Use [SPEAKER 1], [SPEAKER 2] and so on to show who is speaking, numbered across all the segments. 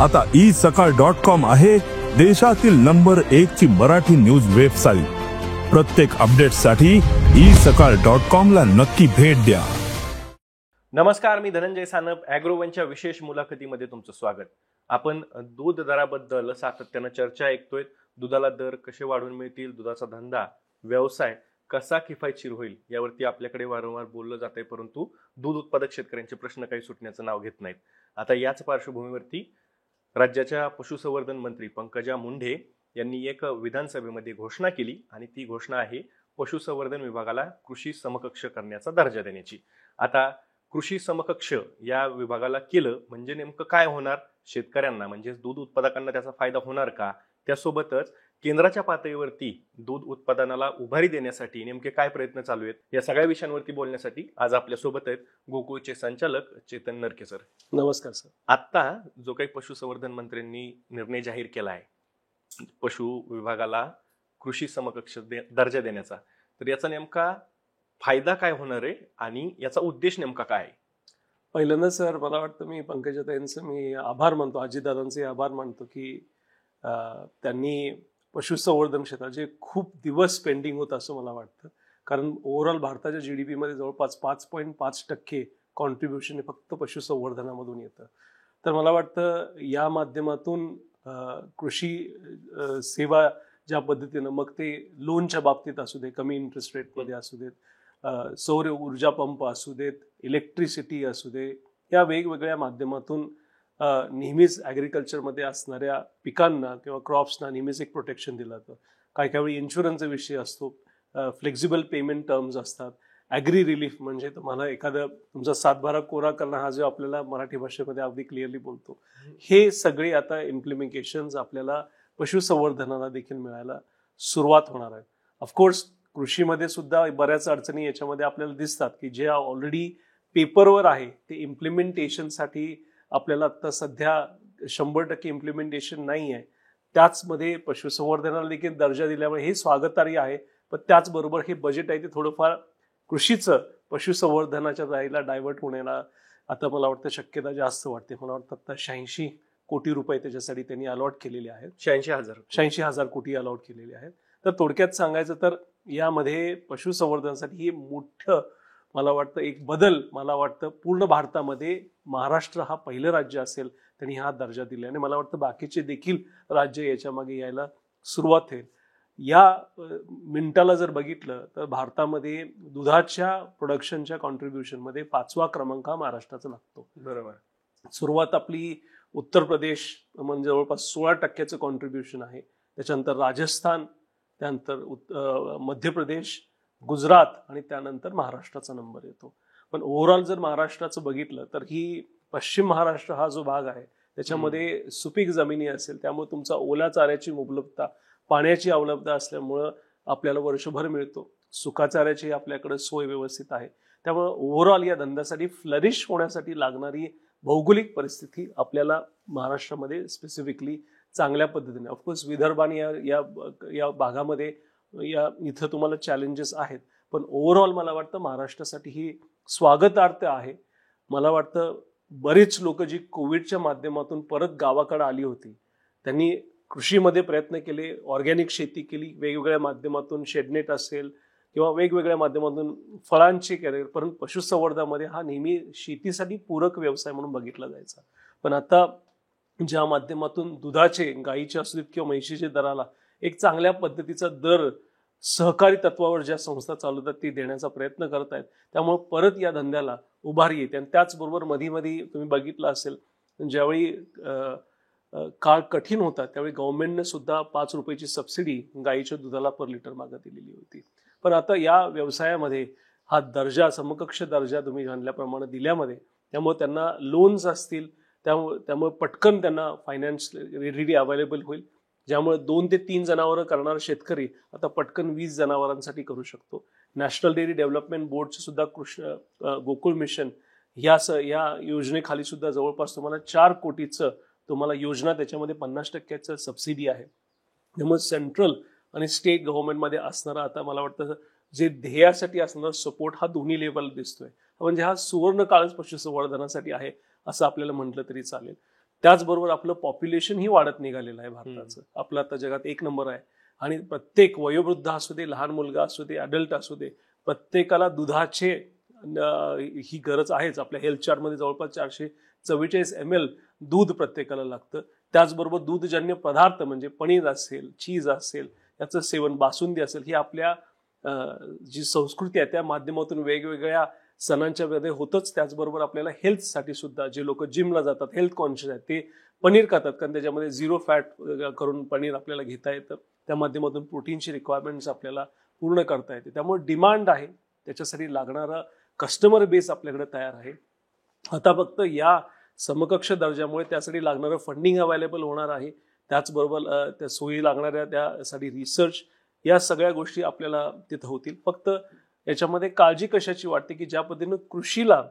[SPEAKER 1] आता isakal.com आहे देशातील नंबर 1 ची मराठी न्यूज वेबसाईट। प्रत्येक अपडेटसाठी isakal.com ला नक्की भेट द्या।
[SPEAKER 2] नमस्कार, मी धनंजय सानप, ॲग्रोवनच्या विशेष मुलाखतीमध्ये तुमचं स्वागत। आपण दूध दराबद्दल सातत्याने चर्चा ऐकतोय। दुधाला दर कसे वाढवून मिळतील, दुधाचा धंदा व्यवसाय कसा किफायतशीर होईल यावरती आपल्याकडे वारंवार बोललं जातंय, परंतु दूध उत्पादक शेतकऱ्यांचे प्रश्न काही सुटण्याचं नाव घेत नाहीत। आता याच पार्श्वभूमीवरती राज्याच्या पशुसंवर्धन मंत्री पंकजा मुंडे यांनी एक विधानसभेमध्ये घोषणा केली आणि ती घोषणा आहे पशुसंवर्धन विभागाला कृषी समकक्ष करण्याचा दर्जा देण्याची। आता कृषी समकक्ष या विभागाला केलं म्हणजे नेमकं काय होणार, शेतकऱ्यांना म्हणजे दूध उत्पादकांना त्याचा फायदा होणार का, त्यासोबतच केंद्राच्या पातळीवरती दूध उत्पादनाला उभारी देण्यासाठी नेमके काय प्रयत्न चालू आहेत, या सगळ्या विषयांवरती बोलण्यासाठी आज आपल्या सोबत आहेत गोकुळचे संचालक चेतन नरके सर।
[SPEAKER 3] नमस्कार सर।
[SPEAKER 2] आता जो काही पशुसंवर्धन मंत्र्यांनी निर्णय जाहीर केला आहे पशु विभागाला कृषी समकक्ष दर्जा देण्याचा, तर याचा नेमका फायदा काय होणार आहे आणि याचा उद्देश नेमका काय आहे?
[SPEAKER 3] पहिल्यांदा सर मला वाटतं मी पंकजाताईंचं मी आभार मानतो, अजितदादांचे आभार मानतो की त्यांनी पशुसंवर्धन क्षेत्रात जे खूप दिवस पेंडिंग होतं असं मला वाटतं, कारण ओव्हरऑल भारताच्या GDP मध्ये जवळपास 5.5% कॉन्ट्रीब्युशन हे फक्त पशुसंवर्धनामधून येतं। तर मला वाटतं या माध्यमातून कृषी सेवा ज्या पद्धतीनं, मग ते लोनच्या बाबतीत असू दे, कमी इंटरेस्ट रेटमध्ये असू देत, सौर ऊर्जा पंप असू देत, इलेक्ट्रिसिटी असू दे, या वेगवेगळ्या माध्यमातून नेहमीच ॲग्रिकल्चरमध्ये असणाऱ्या पिकांना किंवा क्रॉप्सना नेहमीच एक प्रोटेक्शन दिलं जातं। काही काही वेळी इन्शुरन्सचा विषय असतो, फ्लेक्झिबल पेमेंट टर्म्स असतात, ॲग्री रिलीफ म्हणजे तुम्हाला एखादं तुमचा सातबारा कोरा करणं, हा जो आपल्याला मराठी भाषेमध्ये अगदी क्लिअरली बोलतो, हे सगळे आता इम्प्लिमेंटेशन्स आपल्याला पशुसंवर्धनाला देखील मिळायला सुरुवात होणार आहे। ऑफकोर्स कृषीमध्ये सुद्धा बऱ्याच अडचणी याच्यामध्ये आपल्याला दिसतात की जे ऑलरेडी पेपरवर आहे ते इम्प्लिमेंटेशनसाठी आपल्याला आता सध्या 100% इम्प्लिमेंटेशन नाही आहे। त्याचमध्ये पशुसंवर्धनाला देखील दर्जा दिल्यामुळे हे स्वागतार्ह आहे, पण त्याचबरोबर हे बजेट आहे ते थोडंफार कृषीचं पशुसंवर्धनाच्या जायला डायव्हर्ट होण्याला आता मला वाटतं शक्यता जास्त वाटते। मला वाटतं आता 86 कोटी रुपये त्याच्यासाठी त्यांनी अलॉट केलेले आहेत, 86,000 कोटी अलॉट केलेले आहेत। तर थोडक्यात सांगायचं तर यामध्ये पशुसंवर्धनासाठी हे मोठं मला वाटतं एक बदल, मला वाटतं पूर्ण भारतामध्ये महाराष्ट्र हा पहिलं राज्य असेल त्यांनी हा दर्जा दिला आणि मला वाटतं बाकीचे देखील राज्य याच्या मागे यायला सुरुवात होईल। या मिनिटाला जर बघितलं तर भारतामध्ये दुधाच्या प्रोडक्शनच्या कॉन्ट्रीब्युशनमध्ये 5वा क्रमांक हा महाराष्ट्राचा लागतो।
[SPEAKER 2] बरोबर।
[SPEAKER 3] सुरुवात आपली उत्तर प्रदेश म्हणजे जवळपास 16% कॉन्ट्रीब्युशन आहे, त्याच्यानंतर राजस्थान, त्यानंतर मध्य प्रदेश, गुजरात आणि त्यानंतर महाराष्ट्राचा नंबर येतो। पण ओव्हरऑल जर महाराष्ट्राचं बघितलं तर ही पश्चिम महाराष्ट्र हा जो भाग आहे त्याच्यामध्ये सुपीक जमिनी असेल, त्यामुळे तुमचा ओल्या चाऱ्याची उपलब्धता, पाण्याची अवलब्धता असल्यामुळं आपल्याला वर्षभर मिळतो। सुका चाऱ्याची आपल्याकडे सोय व्यवस्थित आहे, त्यामुळे ओव्हरऑल या धंद्यासाठी फ्लरिश होण्यासाठी लागणारी भौगोलिक परिस्थिती आपल्याला महाराष्ट्रामध्ये स्पेसिफिकली चांगल्या पद्धतीने, ऑफकोर्स विदर्भ आणि या भागामध्ये इथं तुम्हाला चॅलेंजेस आहेत, पण ओव्हरऑल मला वाटतं महाराष्ट्रासाठी ही स्वागतार्थ आहे। मला वाटतं बरीच लोक जी कोविडच्या माध्यमातून परत गावाकडे आली होती त्यांनी कृषीमध्ये प्रयत्न केले, ऑर्गॅनिक शेती केली, वेगवेगळ्या माध्यमातून शेडनेट असेल किंवा वेगवेगळ्या माध्यमातून फळांची केले, परंतु पशुसंवर्धनामध्ये हा नेहमी शेतीसाठी पूरक व्यवसाय म्हणून बघितला जायचा। पण आता ज्या माध्यमातून दुधाचे, गाईचे असू देत किंवा म्हैशीचे दराला एक चांगल्या पद्धतीचा दर सहकारी तत्वावर ज्या संस्था चालवतात ती देण्याचा प्रयत्न करत आहेत, त्यामुळे परत या धंद्याला उभारी येते। आणि त्याचबरोबर मध्ये तुम्ही बघितलं असेल ज्यावेळी काळ कठीण होता त्यावेळी गव्हर्नमेंटने सुद्धा 5 रुपयाची सबसिडी गाईच्या दुधाला पर लिटर मागे दिलेली होती। पण आता या व्यवसायामध्ये हा दर्जा, समकक्ष दर्जा तुम्ही म्हणल्याप्रमाणे दिल्यामध्ये, त्यामुळे त्यांना लोन्स असतील, त्यामुळे पटकन त्यांना फायनान्स रेडीली अवेलेबल होईल, ज्यामुळे 2 ते 3 जनावरं करणारा शेतकरी आता पटकन 20 जनावरांसाठी करू शकतो। नॅशनल डेअरी डेव्हलपमेंट बोर्डचे सुद्धा गोकुळ मिशन या योजनेखाली सुद्धा जवळपास तुम्हाला 4 कोटीचं तुम्हाला योजना, त्याच्यामध्ये 50% सबसिडी आहे। त्यामुळे सेंट्रल आणि स्टेट गव्हर्नमेंटमध्ये असणारा आता मला वाटतं जे ध्येयासाठी असणारा सपोर्ट हा दोन्ही लेवल दिसतोय, म्हणजे हा सुवर्ण काळच पशुसंवर्धनासाठी आहे असं आपल्याला म्हटलं तरी चालेल। त्याचबरोबर आपलं पॉप्युलेशनही वाढत निघालेलं आहे भारताचं. आपलं आता जगात 1 नंबर आहे आणि प्रत्येक वयोवृद्ध असू दे, लहान मुलगा असू दे, अडल्ट असू दे, प्रत्येकाला दुधाचे ही गरज आहेच. आपल्या हेल्थ चार्टमध्ये जवळपास 444 ml दूध प्रत्येकाला लागतं. त्याचबरोबर दूधजन्य पदार्थ म्हणजे पनीर असेल, चीज असेल, याचं सेवन, बासुंदी असेल, ही आपल्या जी संस्कृती आहे त्या माध्यमातून वेगवेगळ्या सणांच्या मध्ये होतच. त्याचबरोबर आपल्याला हेल्थसाठी सुद्धा जे लोक जिमला जातात, हेल्थ कॉन्शियस आहेत, ते पनीर खातात, कारण त्याच्यामध्ये 0 फॅट करून पनीर आपल्याला घेता येतं. त्या माध्यमातून प्रोटीनची रिक्वायरमेंट्स आपल्याला पूर्ण करता येते. त्यामुळे डिमांड आहे, त्याच्यासाठी लागणारा कस्टमर बेस आपल्याकडे तयार आहे. आता फक्त या समकक्ष दर्जामुळे त्यासाठी लागणारं फंडिंग अवेलेबल होणार आहे. त्याचबरोबर त्या सोयी लागणाऱ्या त्यासाठी रिसर्च, या सगळ्या गोष्टी आपल्याला तिथं होतील. फक्त याच्यामध्ये काळजी कशाची वाटते की ज्या पद्धतीनं कृषीला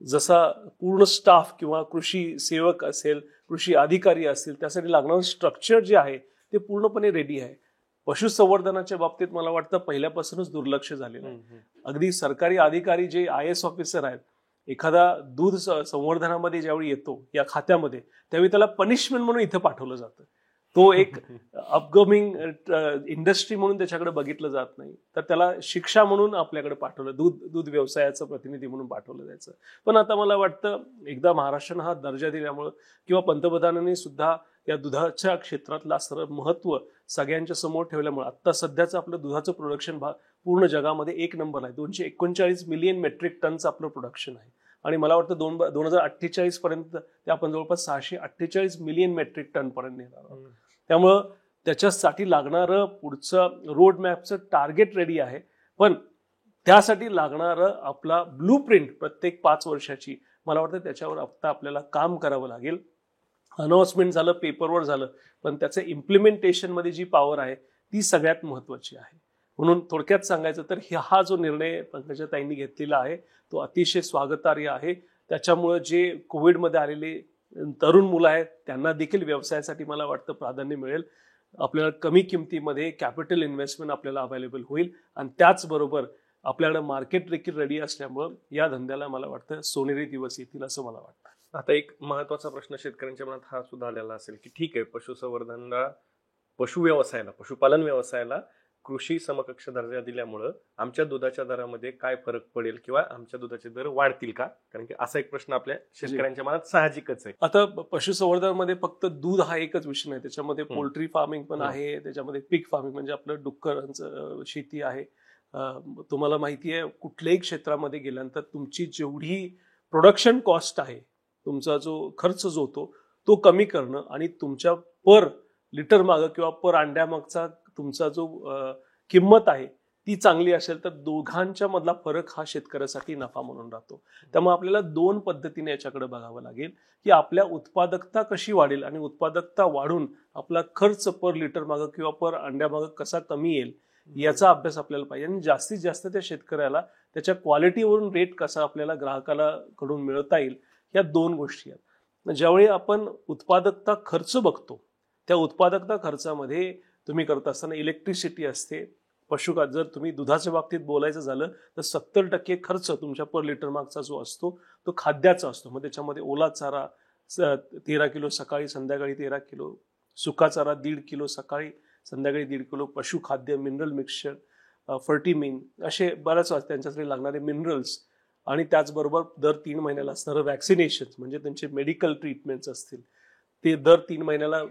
[SPEAKER 3] जसा पूर्ण स्टाफ किंवा कृषी सेवक असेल, कृषी अधिकारी असतील, त्यासाठी लागणारं स्ट्रक्चर जे आहे ते पूर्णपणे रेडी आहे. पशुसंवर्धनाच्या बाबतीत मला वाटतं पहिल्यापासूनच दुर्लक्ष झालेलं आहे. अगदी सरकारी अधिकारी जे IAS ऑफिसर आहेत, एखादा दूध संवर्धनामध्ये ज्यावेळी येतो या खात्यामध्ये, त्यावेळी त्याला पनिशमेंट म्हणून इथं पाठवलं जातं. तो एक अपकमिंग इंडस्ट्री म्हणून त्याच्याकडे बघितलं जात नाही, तर त्याला शिक्षा म्हणून आपल्याकडे पाठवलं, दूध व्यवसायाचं प्रतिनिधी म्हणून पाठवलं जायचं. पण आता मला वाटतं एकदा महाराष्ट्रानं हा दर्जा दिल्यामुळं किंवा पंतप्रधानांनी सुद्धा या दुधाच्या क्षेत्रातला सर्व महत्व सगळ्यांच्या समोर ठेवल्यामुळे आता सध्याचं आपलं दुधाचं प्रोडक्शन पूर्ण जगामध्ये 1 नंबर आहे. 239 मिलियन मेट्रिक टनचं आपलं प्रोडक्शन आहे आणि मला वाटतं 2048 पर्यंत ते आपण जवळपास 648 मिलियन मेट्रिक टन पर्यंत नेणार आहोत. त्यामुळं त्याच्यासाठी लागणारं पुढचं रोड मॅपचं टार्गेट रेडी आहे. पण त्यासाठी लागणारं आपला ब्लू प्रिंट प्रत्येक 5 वर्षाची, मला वाटतं त्याच्यावर आता आपल्याला काम करावं लागेल. अनाउन्समेंट झालं, पेपरवर झालं, पण त्याचं इम्प्लिमेंटेशन मध्ये जी पॉवर आहे ती सगळ्यात महत्वाची आहे. म्हणून थोडक्यात सांगायचं तर हा जो निर्णय पंकजाताईंनी घेतलेला आहे तो अतिशय स्वागतार्ह आहे. त्याच्यामुळे जे कोविडमध्ये आलेले तरुण मुलं आहेत त्यांना देखील व्यवसायासाठी मला वाटतं प्राधान्य मिळेल. आपल्याला कमी किमतीमध्ये कॅपिटल इन्व्हेस्टमेंट आपल्याला अवेलेबल होईल आणि त्याचबरोबर आपल्याकडे मार्केट देखील रेडी असल्यामुळं या धंद्याला मला वाटतं सोनेरी दिवस येतील असं मला वाटतं.
[SPEAKER 2] आता एक महत्वाचा प्रश्न शेतकऱ्यांच्या मनात हा सुद्धा आलेला असेल की ठीक आहे, पशुसंवर्धनला, पशुव्यवसायाला, पशुपालन व्यवसायाला कृषी समकक्ष दर्जा दिल्यामुळं आमच्या दुधाच्या दरामध्ये काय फरक पडेल किंवा आमच्या दुधाचे दर वाढतील का? कारण की असा एक प्रश्न आपल्या शेतकऱ्यांच्या मनात साहजिकच आहे.
[SPEAKER 3] आता पशुसंवर्धनामध्ये फक्त दूध हा एकच विषय नाही, त्याच्यामध्ये पोल्ट्री फार्मिंग पण आहे, त्याच्यामध्ये पिग फार्मिंग म्हणजे आपलं डुक्करांचं शेती आहे. तुम्हाला माहिती आहे कुठल्याही क्षेत्रामध्ये गेल्यानंतर तुमची जेवढी प्रोडक्शन कॉस्ट आहे, तुमचा जो खर्च जो होतो तो कमी करणं आणि तुमच्या पर लिटर मागं किंवा पर अंड्या मागचा तुमचा जो किंमत आहे ती चांगली असेल तर दोघांच्या मधला फरक हा शेतकऱ्यासाठी नफा म्हणून राहतो. त्यामुळे आपल्याला 2 पद्धतीने याच्याकडे बघावं लागेल की आपल्या उत्पादकता कशी वाढेल आणि उत्पादकता वाढून आपला खर्च पर लिटर मागं किंवा पर अंड्या मागं कसा कमी येईल याचा अभ्यास आपल्याला पाहिजे. आणि जास्तीत जास्त त्या शेतकऱ्याला त्याच्या क्वालिटीवरून रेट कसा आपल्याला ग्राहकाला कडून मिळवता येईल, या 2 गोष्टी आहेत. ज्यावेळी आपण उत्पादकता खर्च बघतो त्या उत्पादकता खर्चामध्ये तुम्ही करत असताना इलेक्ट्रिसिटी असते, जर तुम्ही दुधाच्या बाबतीत बोलायचं झालं तर 70% खर्च तुमच्या पर लिटर मागचा जो असतो तो खाद्याचा असतो. मग त्याच्यामध्ये ओला चारा 13 किलो सकाळी संध्याकाळी 13 किलो, सुका चारा 1.5 किलो सकाळी संध्याकाळी 1.5 किलो, पशुखाद्य, मिनरल मिक्सचर, फर्टिमिन, असे बऱ्याच त्यांच्यासाठी लागणारे मिनरल्स आणि त्याचबरोबर दर 3 महिन्याला असणारं वॅक्सिनेशन म्हणजे त्यांचे मेडिकल ट्रीटमेंट्स असतील ते दर 3 महिन्याला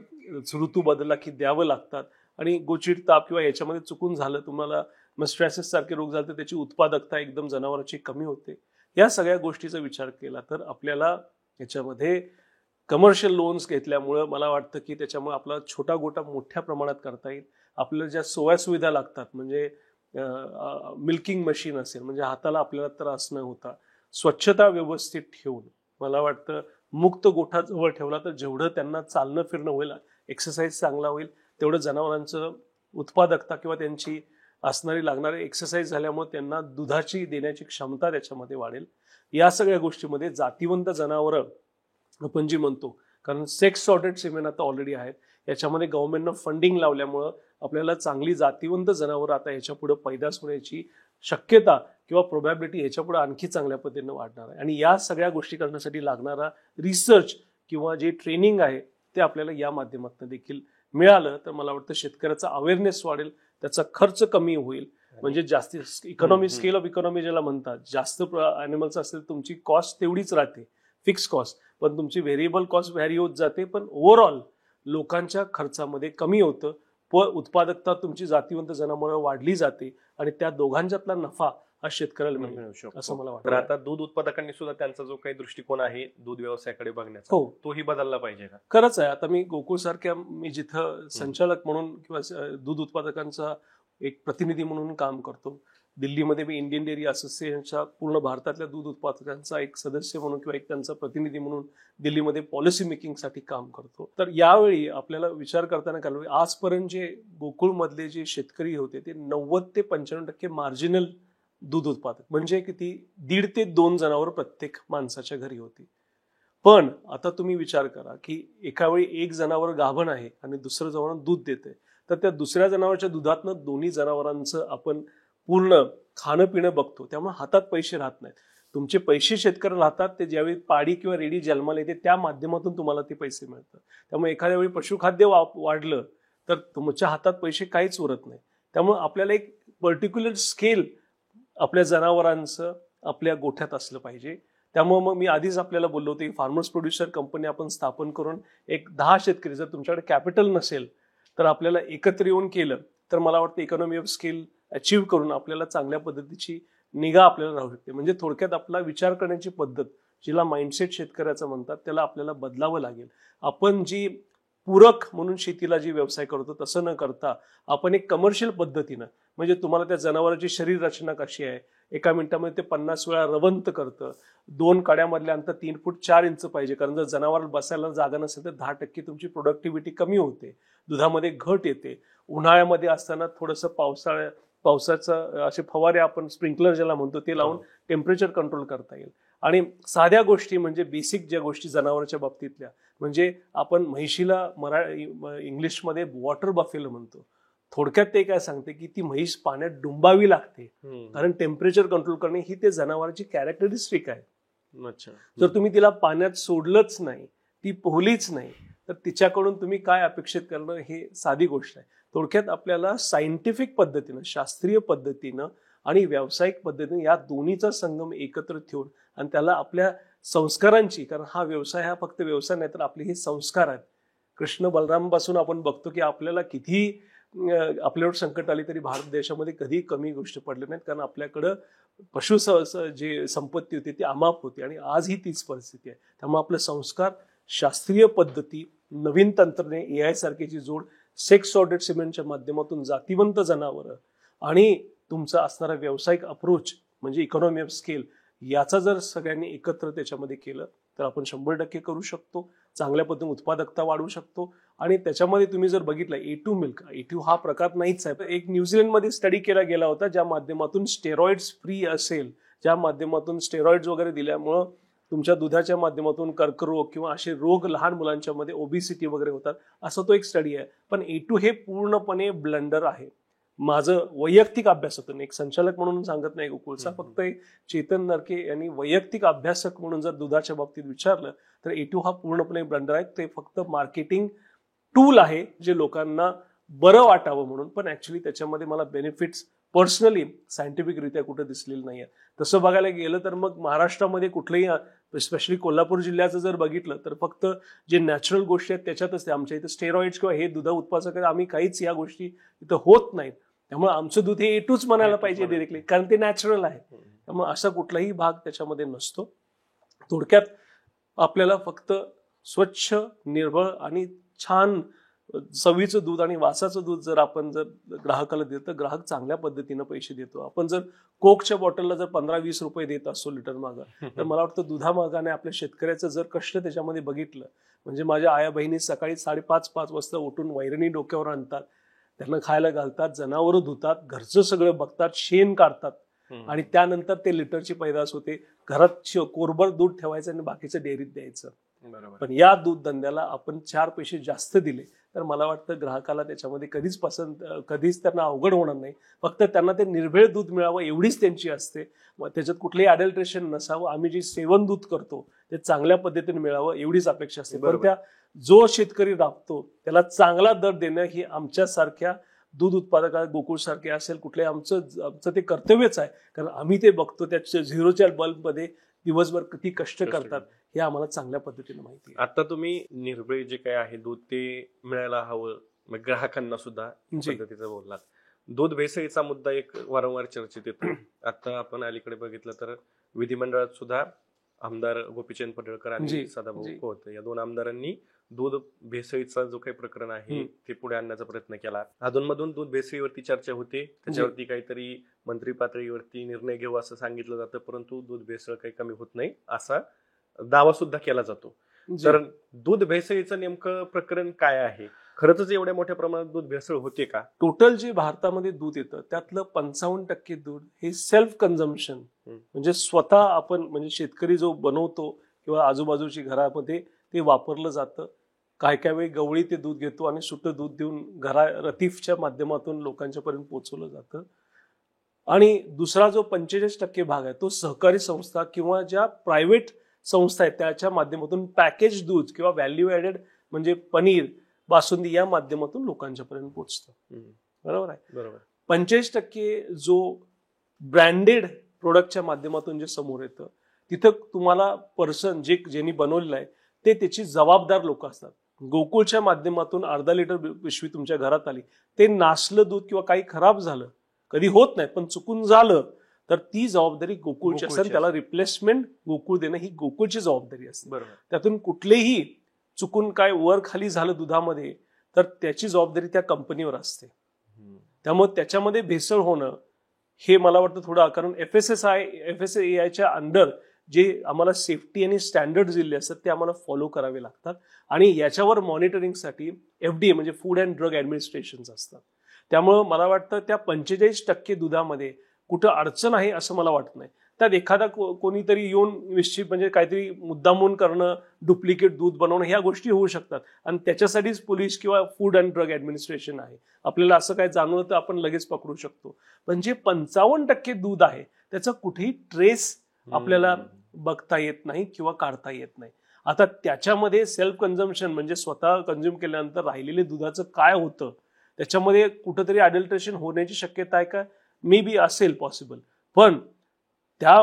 [SPEAKER 3] ऋतू बदलला की द्यावं लागतात. आणि गोचिड ताप किंवा याच्यामध्ये चुकून झालं, तुम्हाला मस्ट्रॅसिस सारखे रोग झाले तर त्याची उत्पादकता एकदम जनावरांची कमी होते. या सगळ्या गोष्टीचा विचार केला तर आपल्याला याच्यामध्ये कमर्शियल लोन्स घेतल्यामुळं मला वाटतं की त्याच्यामुळे आपला छोटा गोटा मोठ्या प्रमाणात करता येईल. आपल्याला ज्या सोया सुविधा लागतात म्हणजे मिल्किंग मशीन असेल म्हणजे हाताला आपल्याला त्रास न होता, स्वच्छता व्यवस्थित ठेवून, मला वाटतं मुक्त गोठा जवळ ठेवला तर जेवढं त्यांना चालणं फिरणं होईल, एक्सरसाइज चांगला होईल, तेवढं जनावरांचं उत्पादकता किंवा त्यांची असणारी लागणारी एक्सरसाइज झाल्यामुळे त्यांना दुधाची देण्याची क्षमता त्याच्यामध्ये वाढेल. या सगळ्या गोष्टीमध्ये जातीवंत जनावरं आपण जी म्हणतो, कारण सेक्स सॉर्टेड सिमेन आता ऑलरेडी आहेत, याच्यामध्ये गव्हर्नमेंटनं फंडिंग लावल्यामुळं आपल्याला चांगली जातीवंत जनावरं आता याच्या पुढे पैदास होण्याची शक्यता किंवा प्रोबॅबिलिटी ह्याच्या पुढे आणखी चांगल्या पद्धतीनं वाढणार आहे. आणि या सगळ्या गोष्टी करण्यासाठी लागणारा रिसर्च किंवा जे ट्रेनिंग आहे ते आपल्याला या माध्यमातून देखील मिळालं तर मला वाटतं शेतकऱ्याचा अवेअरनेस वाढेल, त्याचा खर्च कमी होईल. म्हणजे जास्ती इकॉनॉमी, स्केल ऑफ इकॉनॉमी ज्याला म्हणतात, जास्त अॅनिमल्स असेल तुमची कॉस्ट तेवढीच राहते, फिक्स कॉस्ट, पण तुमची व्हेरिएबल कॉस्ट व्हॅरी होत जाते, पण ओव्हरऑल लोकांच्या खर्चामध्ये कमी होतं. उत्पादकता तुमची जातीवंत जनावरं वाढली जाते आणि त्या दोघांच्यातला नफा हा शेतकऱ्याला मिळू शकतो असं मला वाटतं.
[SPEAKER 2] तर आता दूध उत्पादकांनी सुद्धा त्यांचा जो काही दृष्टिकोन आहे दूध व्यवसायाकडे बघण्याचा,
[SPEAKER 3] हो,
[SPEAKER 2] तोही बदलला पाहिजे का?
[SPEAKER 3] खरंच आहे. आता मी गोकुळ सारख्या, मी जिथं संचालक म्हणून किंवा दूध उत्पादकांचा एक प्रतिनिधी म्हणून काम करतो, दिल्लीमध्ये मी इंडियन डेअरी असोसिएशनच्या पूर्ण भारतातल्या दूध उत्पादकांचा एक सदस्य म्हणून किंवा एक त्यांचा प्रतिनिधी म्हणून दिल्लीमध्ये पॉलिसी मेकिंगसाठी काम करतो. तर यावेळी आपल्याला विचार करताना कळलं, आजपर्यंत जे गोकुळमधले जे शेतकरी होते ते 90 ते 95% मार्जिनल दूध उत्पादक, म्हणजे किती 1.5 ते 2 जनावर प्रत्येक माणसाच्या घरी होती. पण आता तुम्ही विचार करा की एका वेळी एक जनावर गाभण आहे आणि दुसरं जनावर दूध देते, तर त्या दुसऱ्या जनावरच्या दुधातनं दोन्ही जनावरांचं आपण पूर्ण खाणं पिणं बघतो, त्यामुळे हातात पैसे राहत नाहीत. तुमचे पैसे शेतकऱ्याला राहतात ते ज्यावेळी पाडी किंवा रेडी जन्माला येते त्या माध्यमातून तुम्हाला ते पैसे मिळतात. त्यामुळे एखाद्या वेळी पशुखाद्य वाढलं तर तुमच्या हातात पैसे काहीच उरत नाही. त्यामुळे आपल्याला एक पर्टिक्युलर स्केल आपल्या जनावरांचं आपल्या गोठ्यात असलं पाहिजे. त्यामुळे मग मी आधीच आपल्याला बोललो होतो की फार्मर्स प्रोड्युसर कंपनी आपण स्थापन करून एक 10 शेतकरी, जर तुमच्याकडे कॅपिटल नसेल तर आपल्याला एकत्र येऊन केलं तर मला वाटतं इकॉनॉमी ऑफ स्केल अचीव्ह करून आपल्याला चांगल्या पद्धतीची निगा आपल्याला राहू शकते. म्हणजे थोडक्यात आपला विचार करण्याची पद्धत, जिला माइंडसेट शेतकऱ्याचं म्हणतात, त्याला आपल्याला बदलावं लागेल. आपण जी पूरक म्हणून शेतीला जी व्यवसाय करतो तसं न करता आपण एक कमर्शियल पद्धतीनं, म्हणजे तुम्हाला त्या जनावरांची शरीर रचना कशी आहे, एका मिनिटामध्ये ते 50 वेळा रवंत करतं, 2 कड्यामधल्या अंतर 3 फूट 4 इंच पाहिजे, कारण जर जनावर बसायला जागा नसेल तर 10% तुमची प्रोडक्टिव्हिटी कमी होते, दुधामध्ये घट येते. उन्हाळ्यामध्ये असताना थोडंसं पावसाचं असे फवारे आपण स्प्रिंकलर ज्याला म्हणतो ते लावून टेम्परेचर कंट्रोल करता येईल. आणि साध्या गोष्टी म्हणजे बेसिक ज्या गोष्टी जनावरांच्या बाबतीतल्या, म्हणजे आपण म्हैशीला इंग्लिशमध्ये वॉटर बफेलो म्हणतो. थोडक्यात ते काय सांगते की ती म्हैस पाण्यात डुंबावी लागते, कारण टेम्परेचर कंट्रोल करणे ही ते जनावरांची कॅरेक्टरिस्टिक आहे.
[SPEAKER 2] अच्छा,
[SPEAKER 3] जर तुम्ही तिला पाण्यात सोडलंच नाही, ती पोहलीच नाही, तर तिच्याकडून तुम्ही काय अपेक्षित करणं हे साधी गोष्ट आहे. थोडक्यात आपल्याला सायंटिफिक पद्धतीनं, शास्त्रीय पद्धतीनं आणि व्यावसायिक पद्धतीने या दोन्हीचा संगम एकत्र ठेवून आणि त्याला आपल्या संस्कारांची, कारण हा व्यवसाय हा फक्त व्यवसाय नाही तर आपले हे संस्कार आहेत. कृष्ण बलराम पासून आपण बघतो की आपल्याला किती आपल्यावर संकट आली तरी भारत देशामध्ये कधी कमी गोष्ट पडली नाहीत, कारण आपल्याकडं पशु जे संपत्ती होती ती अमाप होती आणि आजही तीच परिस्थिती आहे. त्यामुळे आपले संस्कार, शास्त्रीय पद्धती, नवीन तंत्रज्ञान, AI सारखीची जोड, सेक्स सॉर्टेड सिमेंटच्या माध्यमातून जातीवंत जनावरं आणि तुमचा असणारा व्यावसायिक अप्रोच म्हणजे इकॉनॉमी ऑफ स्केल, याचा जर सगळ्यांनी एकत्र त्याच्यामध्ये केलं तर आपण 100% करू शकतो. चांगल्या पद्धतीने उत्पादकता वाढवू शकतो. आणि त्याच्यामध्ये तुम्ही जर बघितलं A2 मिल्क, A2 हा प्रकार नाहीच आहे. एक न्यूझीलंडमध्ये स्टडी केला गेला होता ज्या माध्यमातून स्टेरॉइड्स फ्री असेल, ज्या माध्यमातून स्टेरॉइड्स वगैरे दिल्यामुळं तुमच्या दुधाच्या माध्यमातून कर्करोग किंवा असे रोग लहान मुलांच्या मध्ये ओबिसिटी वगैरे होतात, असा तो एक स्टडी आहे. पण A2 हे पूर्णपणे ब्लंडर आहे. माझं वैयक्तिक अभ्यासातून, एक संचालक म्हणून सांगत नाही गोकुळचा, फक्त एक चेतन नरके यांनी वैयक्तिक अभ्यासक म्हणून जर दुधाच्या बाबतीत विचारलं तर A2 हा पूर्णपणे ब्लंडर आहे. ते फक्त मार्केटिंग टूल आहे जे लोकांना बरं वाटावं म्हणून, पण ऍक्च्युली त्याच्यामध्ये मला बेनिफिट्स पर्सनली सायंटिफिकरित्या कुठं दिसलेलं नाही आहे. तसं बघायला गेलं तर मग महाराष्ट्रामध्ये कुठलंही, स्पेशली कोल्हापूर जिल्ह्याचं जर बघितलं तर फक्त जे नॅचरल गोष्टी आहेत त्याच्यातच ते. आमच्या इथं स्टेरॉइड्स किंवा हे दुधा उत्पादक आम्ही काहीच या गोष्टी इथं होत नाहीत. त्यामुळे आमचं दूध हे A2च म्हणायला पाहिजे डिरेक्टली, कारण ते नॅचरल आहे. त्यामुळे असा कुठलाही भाग त्याच्यामध्ये नसतो. थोडक्यात आपल्याला फक्त स्वच्छ, निर्मळ आणि छान चवीचं दूध आणि वासाचं दूध जर आपण जर ग्राहकाला दिलं तर ग्राहक चांगल्या पद्धतीनं पैसे देतो. आपण जर कोकच्या बॉटलला जर 15-20 रुपये देत असतो लिटर मागं, तर मला वाटतं दुधामागाने आपल्या शेतकऱ्याचं जर कष्ट त्याच्यामध्ये बघितलं, म्हणजे माझ्या आया बहिणी सकाळी 5:30 वाजता उठून वैरणी डोक्यावर आणतात, त्यांना खायला घालतात, जनावरं धुतात, घरचं सगळं बघतात, शेण काढतात आणि त्यानंतर ते लिटरची पैदास होते. घरात कोरभर दूध ठेवायचं आणि बाकीचं डेअरीत द्यायचं. पण या दूध धंद्याला आपण 4 पैसे जास्त दिले तर मला वाटतं ग्राहकाला त्याच्यामध्ये कधीच त्यांना अवघड होणार नाही. फक्त त्यांना ते निर्भेळ दूध मिळावं एवढीच त्यांची असते. मग त्याच्यात कुठलंही अडल्ट्रेशन नसावं, आम्ही जे सेवन दूध करतो ते चांगल्या पद्धतीने मिळावं एवढीच अपेक्षा असते. पण त्या जो शेतकरी राबतो त्याला चांगला दर देणं ही आमच्यासारख्या दूध उत्पादक गोकुळ सारखे असेल कुठले आमचं ते कर्तव्यच आहे. कारण आम्ही ते बघतो त्या झिरोच्या बल्बमध्ये दिवसभर किती कष्ट करतात हे आम्हाला चांगल्या पद्धतीने माहिती आहे.
[SPEAKER 2] आता तुम्ही निर्भय जे काय आहे दूध ते मिळायला हवं, मग ग्राहकांना सुद्धा पद्धतीचं बोललात. दूध भेसळीचा मुद्दा एक वारंवार चर्चेत येतो. आता आपण अलीकडे बघितलं तर विधिमंडळात सुद्धा आमदार गोपीचंद पडळकर आणि सदाभाऊ खोत या दोन आमदारांनी दूध भेसळीचा जो काही प्रकरण आहे ते पुढे आणण्याचा प्रयत्न केला. अधूनमधून दूध भेसळीवरती चर्चा होते, त्याच्यावरती काहीतरी मंत्री पातळीवरती निर्णय घेऊ असं सांगितलं जातं, परंतु दूध भेसळ काही कमी होत नाही असा दावा सुद्धा केला जातो. तर दूध भेसळीचं नेमकं प्रकरण काय आहे? खरंच एवढ्या मोठ्या प्रमाणात दूध भेसळ होते का?
[SPEAKER 3] टोटल जे भारतामध्ये दूध येतं त्यातलं 55% दूध हे सेल्फ कन्झम्पशन, म्हणजे स्वतः आपण म्हणजे शेतकरी जो बनवतो किंवा आजूबाजूची घरामध्ये ते वापरलं जातं. काय काय वेळी गवळी ते दूध घेतो आणि सुटं दूध देऊन रतीफच्या माध्यमातून लोकांच्या पर्यंत पोहोचवलं जातं. आणि दुसरा जो 45% भाग आहे तो सहकारी संस्था किंवा ज्या प्रायव्हेट संस्था आहेत त्याच्या माध्यमातून पॅकेज दूध किंवा व्हॅल्यू ऍडेड म्हणजे पनीर, बासुंदी या माध्यमातून लोकांच्या पर्यंत पोहोचतं. बरोबर आहे.
[SPEAKER 2] बरोबर.
[SPEAKER 3] 45% जो ब्रँडेड प्रोडक्टच्या माध्यमातून जे समोर येतं तिथं तुम्हाला पर्सन ज्यांनी बनवलेलं आहे ते त्याची जबाबदार लोक असतात. गोकुळच्या माध्यमातून अर्धा लिटर पिशवी तुमच्या घरात आली, ते नासलं दूध किंवा काही खराब झालं, कधी होत नाही पण चुकून झालं तर ती जबाबदारी गोकुळची असते. त्याला रिप्लेसमेंट गोकुळ देणं ही गोकुळची जबाबदारी असते.
[SPEAKER 2] बरोबर.
[SPEAKER 3] त्यातून कुठलेही चुकून काय वर खाली झालं दुधामध्ये तर त्याची जबाबदारी त्या कंपनीवर असते. त्यामुळे त्याच्यामध्ये भेसळ होणं हे मला वाटतं थोडं, कारण FSSAIच्या अंडर जे आम्हाला सेफ्टी आणि स्टँडर्ड दिले असतात ते आम्हाला फॉलो करावे लागतात. आणि याच्यावर मॉनिटरिंगसाठी FDA म्हणजे फूड अँड ड्रग ऍडमिनिस्ट्रेशन असतात. त्यामुळं मला वाटतं त्या 45% दुधामध्ये कुठं अडचण आहे असं मला वाटत नाही. त्यात एखादा कोणीतरी येऊन निश्चित म्हणजे काहीतरी मुद्दामून करणं, डुप्लिकेट दूध बनवणं ह्या गोष्टी होऊ शकतात आणि त्याच्यासाठीच पोलीस किंवा फूड अँड ड्रग ऍडमिनिस्ट्रेशन आहे. आपल्याला असं काय जाणवलं तर आपण लगेच पकडू शकतो. पण जे 55% दूध आहे त्याचा कुठेही ट्रेस आपल्याला बघता येत नाही किंवा काढता येत नाही. आता त्याच्यामध्ये सेल्फ कन्झम्पशन म्हणजे स्वतः कंझ्युम केल्यानंतर राहिलेले दुधाचं काय होतं त्याच्यामध्ये कुठंतरी अडल्ट्रेशन होण्याची शक्यता आहे का? मे बी असेल पॉसिबल, पण त्या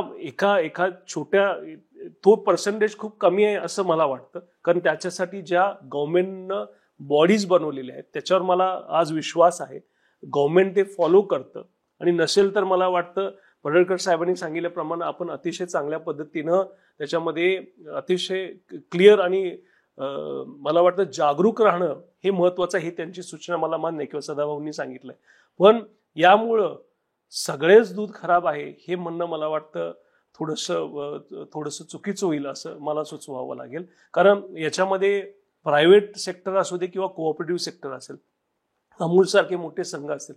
[SPEAKER 3] एका छोट्या तो पर्सेंटेज खूप कमी आहे असं मला वाटतं. कारण त्याच्यासाठी ज्या गव्हर्नमेंटनं बॉडीज बनवलेल्या आहेत त्याच्यावर मला आज विश्वास आहे. गव्हर्नमेंट ते फॉलो करतं आणि नसेल तर मला वाटतं पडळकर साहेबांनी सांगितल्याप्रमाणे आपण अतिशय चांगल्या पद्धतीनं त्याच्यामध्ये अतिशय क्लिअर आणि मला वाटतं जागरूक राहणं हे महत्वाचं आहे. ही त्यांची सूचना मला मान्य आहे किंवा सदाभाऊंनी सांगितलंय. पण यामुळं सगळेच दूध खराब आहे हे म्हणणं मला वाटतं थोडंसं चुकीचं होईल असं मला सुचवावं लागेल. कारण याच्यामध्ये प्रायव्हेट सेक्टर असू दे किंवा कोऑपरेटिव्ह सेक्टर असेल, अमूल सारखे मोठे संघ असतील,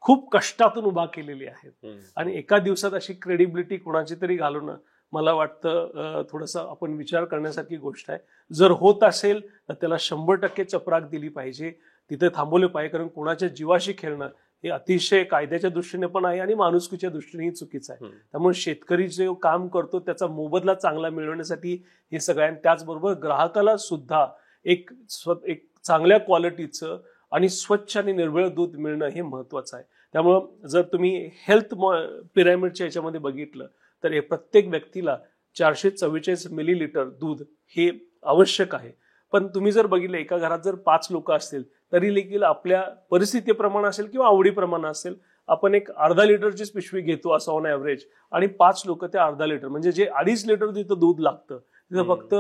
[SPEAKER 3] खूप कष्टातून उभा केलेले आहेत आणि एका दिवसात अशी क्रेडिबिलिटी कोणाची तरी घालवणं मला वाटतं थोडंसं आपण विचार करण्यासारखी गोष्ट आहे. जर होत असेल तर त्याला 100% चपराक दिली पाहिजे, तिथे थांबवले पाहिजे. कारण कोणाच्या जीवाशी खेळणं हे अतिशय कायद्याच्या दृष्टीने पण आहे आणि माणुसकीच्या दृष्टीनेही चुकीचं आहे. त्यामुळे शेतकरी जे काम करतो त्याचा मोबदला चांगला मिळवण्यासाठी हे सगळं आहे. त्याचबरोबर ग्राहकाला सुद्धा एक चांगल्या क्वालिटीचं आणि स्वच्छ आणि निर्भेळ दूध मिळणं हे महत्वाचं आहे. त्यामुळं जर तुम्ही हेल्थ पिरॅमिडच्या याच्यामध्ये बघितलं तर प्रत्येक व्यक्तीला 444 मिलीलिटर दूध हे आवश्यक आहे. पण तुम्ही जर बघितलं एका घरात जर 5 लोक असतील तरी देखील आपल्या परिस्थितीप्रमाणे असेल किंवा आवडीप्रमाणे असेल आपण एक अर्धा लिटरचीच पिशवी घेतो असं ऑन ॲव्हरेज, आणि 5 लोक ते अर्धा लिटर म्हणजे जे 2.5 लिटर तिथं दूध लागतं तिथं फक्त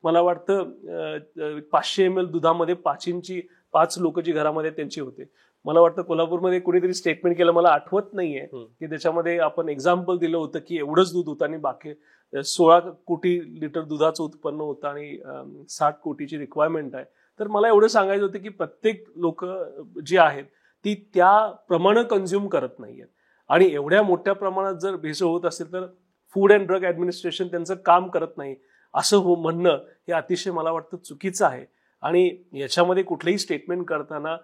[SPEAKER 3] मला वाटतं 500 ml दुधामध्ये 5 लोक जी घरामध्ये त्यांची होते. मला वाटतं कोल्हापूरमध्ये कुणीतरी स्टेटमेंट केलं, मला आठवत नाहीये की त्याच्यामध्ये आपण एक्झाम्पल दिलं होतं की एवढंच दूध होतं आणि बाकी 16 कोटी लिटर दुधाचं उत्पन्न होतं आणि 60 कोटीची रिक्वायरमेंट आहे. तर मला एवढं सांगायचं होतं की प्रत्येक लोक जी आहेत ती त्या प्रमाणे कन्झ्युम करत नाहीयेत आणि एवढ्या मोठ्या प्रमाणात जर भेसळ होत असेल तर फूड अँड ड्रग ऍडमिनिस्ट्रेशन त्यांचं काम करत नाही असं म्हणणं हे अतिशय मला वाटतं चुकीचं आहे. आणि याच्यामध्ये कुठलेही स्टेटमेंट करताना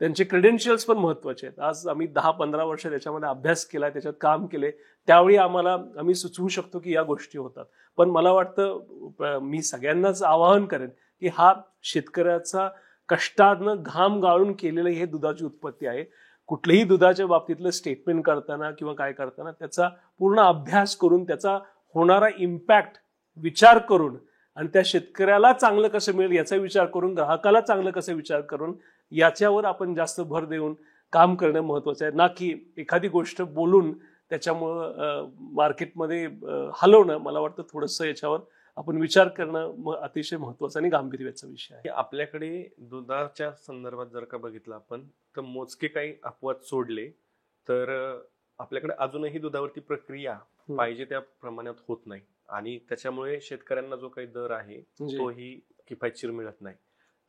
[SPEAKER 3] त्यांचे क्रेडेन्शियल्स पण महत्वाचे आहेत. आज आम्ही 10-15 वर्ष त्याच्यामध्ये अभ्यास केला, त्याच्यात काम केले, त्यावेळी आम्ही सुचवू शकतो की या गोष्टी होतात. पण मला वाटतं मी सगळ्यांनाच आवाहन करेन की हा शेतकऱ्याचा कष्टानं घाम गाळून केलेलं हे दुधाची उत्पत्ती आहे. कुठल्याही दुधाच्या बाबतीतलं स्टेटमेंट करताना किंवा काय करताना त्याचा पूर्ण अभ्यास करून, त्याचा होणारा इम्पॅक्ट विचार करून, आणि त्या शेतकऱ्याला चांगलं कसं मिळेल याचा विचार करून, ग्राहकाला चांगलं कसं विचार करून, याच्यावर आपण जास्त भर देऊन काम करणं महत्वाचं आहे, ना की एखादी गोष्ट बोलून त्याच्यामुळं मार्केटमध्ये हलवणं. मला वाटतं थोडंसं याच्यावर आपण विचार करणं अतिशय महत्वाचा आणि गांभीर्याचा विषय आहे.
[SPEAKER 2] आपल्याकडे दुधाच्या संदर्भात जर का बघितलं आपण तर मोजके काही अपवाद सोडले तर आपल्याकडे अजूनही दुधावरती प्रक्रिया पाहिजे त्या प्रमाणात होत नाही आणि त्याच्यामुळे शेतकऱ्यांना जो काही दर आहे तोही किफायतशीर मिळत नाही.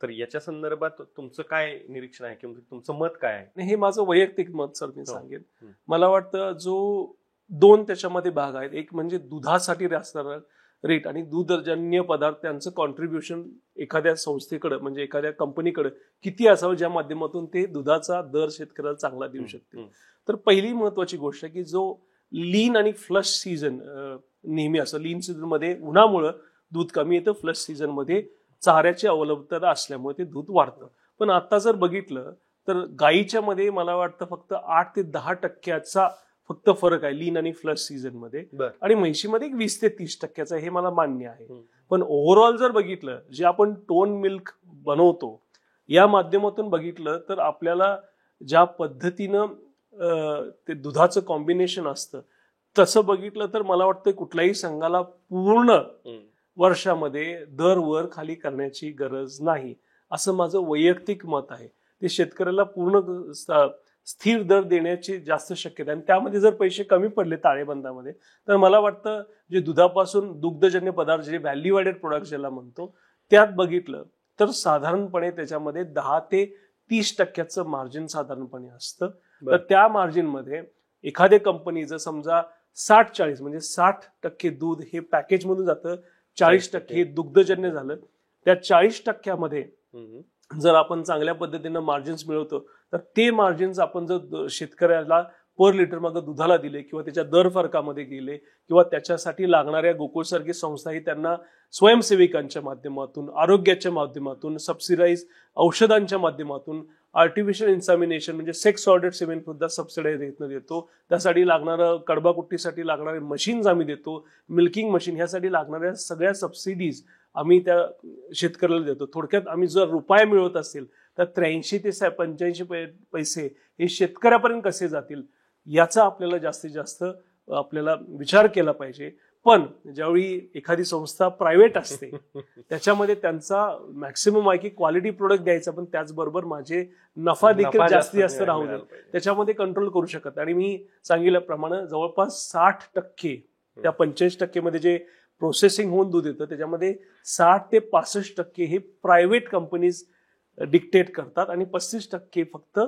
[SPEAKER 2] तर याच्या संदर्भात तुमचं काय निरीक्षण आहे किंवा तुमचं मत काय आहे?
[SPEAKER 3] हे माझं वैयक्तिक मत सर मी सांगेन. मला वाटतं जो 2 त्याच्यामध्ये भाग आहेत, एक म्हणजे दुधासाठी असणारा रेट आणि दूधजन्य पदार्थांचं कॉन्ट्रीब्युशन एखाद्या संस्थेकडे म्हणजे एखाद्या कंपनीकडे किती असावं ज्या माध्यमातून ते दुधाचा दर शेतकऱ्याला चांगला देऊ शकते. तर पहिली महत्वाची गोष्ट आहे की जो लीन आणि फ्लश सीझन नेहमी असं, लीन सीझन मध्ये उन्हामुळे दूध कमी येतं, फ्लश सीझन मध्ये चाऱ्याची अवलंबता असल्यामुळे ते दूध वाढतं. पण आता जर बघितलं तर गाईच्या मध्ये मला वाटतं फक्त 8 ते 10% फक्त फरक आहे लीन आणि फ्लश सीझन मध्ये, आणि म्हैशीमध्ये 20 ते 30% हे मला मान्य आहे. पण ओव्हरऑल जर बघितलं जे आपण टोन मिल्क बनवतो या माध्यमातून बघितलं तर आपल्याला ज्या पद्धतीनं ते दुधाचं कॉम्बिनेशन असतं तसं बघितलं तर मला वाटतं कुठल्याही संघाला पूर्ण वर्षामध्ये दर वर खाली करण्याची गरज नाही, असं माझं वैयक्तिक मत आहे. ते शेतकऱ्याला पूर्ण स्थिर दर देण्याची जास्त शक्यता आहे. आणि त्यामध्ये जर पैसे कमी पडले ताळेबंदामध्ये तर मला वाटतं जे दुधापासून दुग्धजन्य पदार्थ जे व्हॅल्यू ॲडेड प्रोडक्ट ज्याला म्हणतो त्यात बघितलं तर साधारणपणे त्याच्यामध्ये 10 ते 30% मार्जिन साधारणपणे असतं. तर त्या मार्जिनमध्ये एखाद्या कंपनीचं समजा 60-40 म्हणजे 60% दूध हे पॅकेज मधून जातं, 40% हे दुग्धजन्य झालं, त्या 40% जर आपण चांगल्या पद्धतीनं मार्जिन्स मिळवतो तर ते मार्जिन्स आपण जर शेतकऱ्याला पर लिटर मागे दुधाला दिले किंवा त्याच्या दर फरकामध्ये गेले किंवा त्याच्यासाठी लागणाऱ्या गोकुळसारखी संस्थाही त्यांना स्वयंसेविकांच्या माध्यमातून, आरोग्याच्या माध्यमातून, सबसिडाईज औषधांच्या माध्यमातून, आर्टिफिशियल इन्सॅमिनेशन म्हणजे सेक्स ऑर्डर्ड सिमेंट सुद्धा सबसिडाईज देतो, त्यासाठी लागणारं कडबाकुट्टीसाठी लागणारे मशीन्स आम्ही देतो, मिल्किंग मशीन ह्यासाठी लागणाऱ्या सगळ्या सबसिडीज आम्ही त्या शेतकऱ्याला देतो. थोडक्यात आम्ही जर रुपये मिळवत असेल तर 83 ते 85 पैसे हे शेतकऱ्यापर्यंत कसे जातील याचा आपल्याला जास्तीत जास्त आपल्याला विचार केला पाहिजे. पण ज्यावेळी एखादी संस्था प्रायव्हेट असते त्याच्यामध्ये त्यांचा मॅक्सिमम आहे की क्वालिटी प्रोडक्ट द्यायचा, पण त्याचबरोबर माझे नफा देखील जास्तीत जास्त राहू दे, त्याच्यामध्ये कंट्रोल करू शकत. आणि मी सांगितल्याप्रमाणे जवळपास 60% त्या 85% मध्ये जे प्रोसेसिंग होऊन दूध येतं त्याच्यामध्ये 60 ते 65% हे प्रायव्हेट कंपनीज डिक्टेट करतात आणि 35% फक्त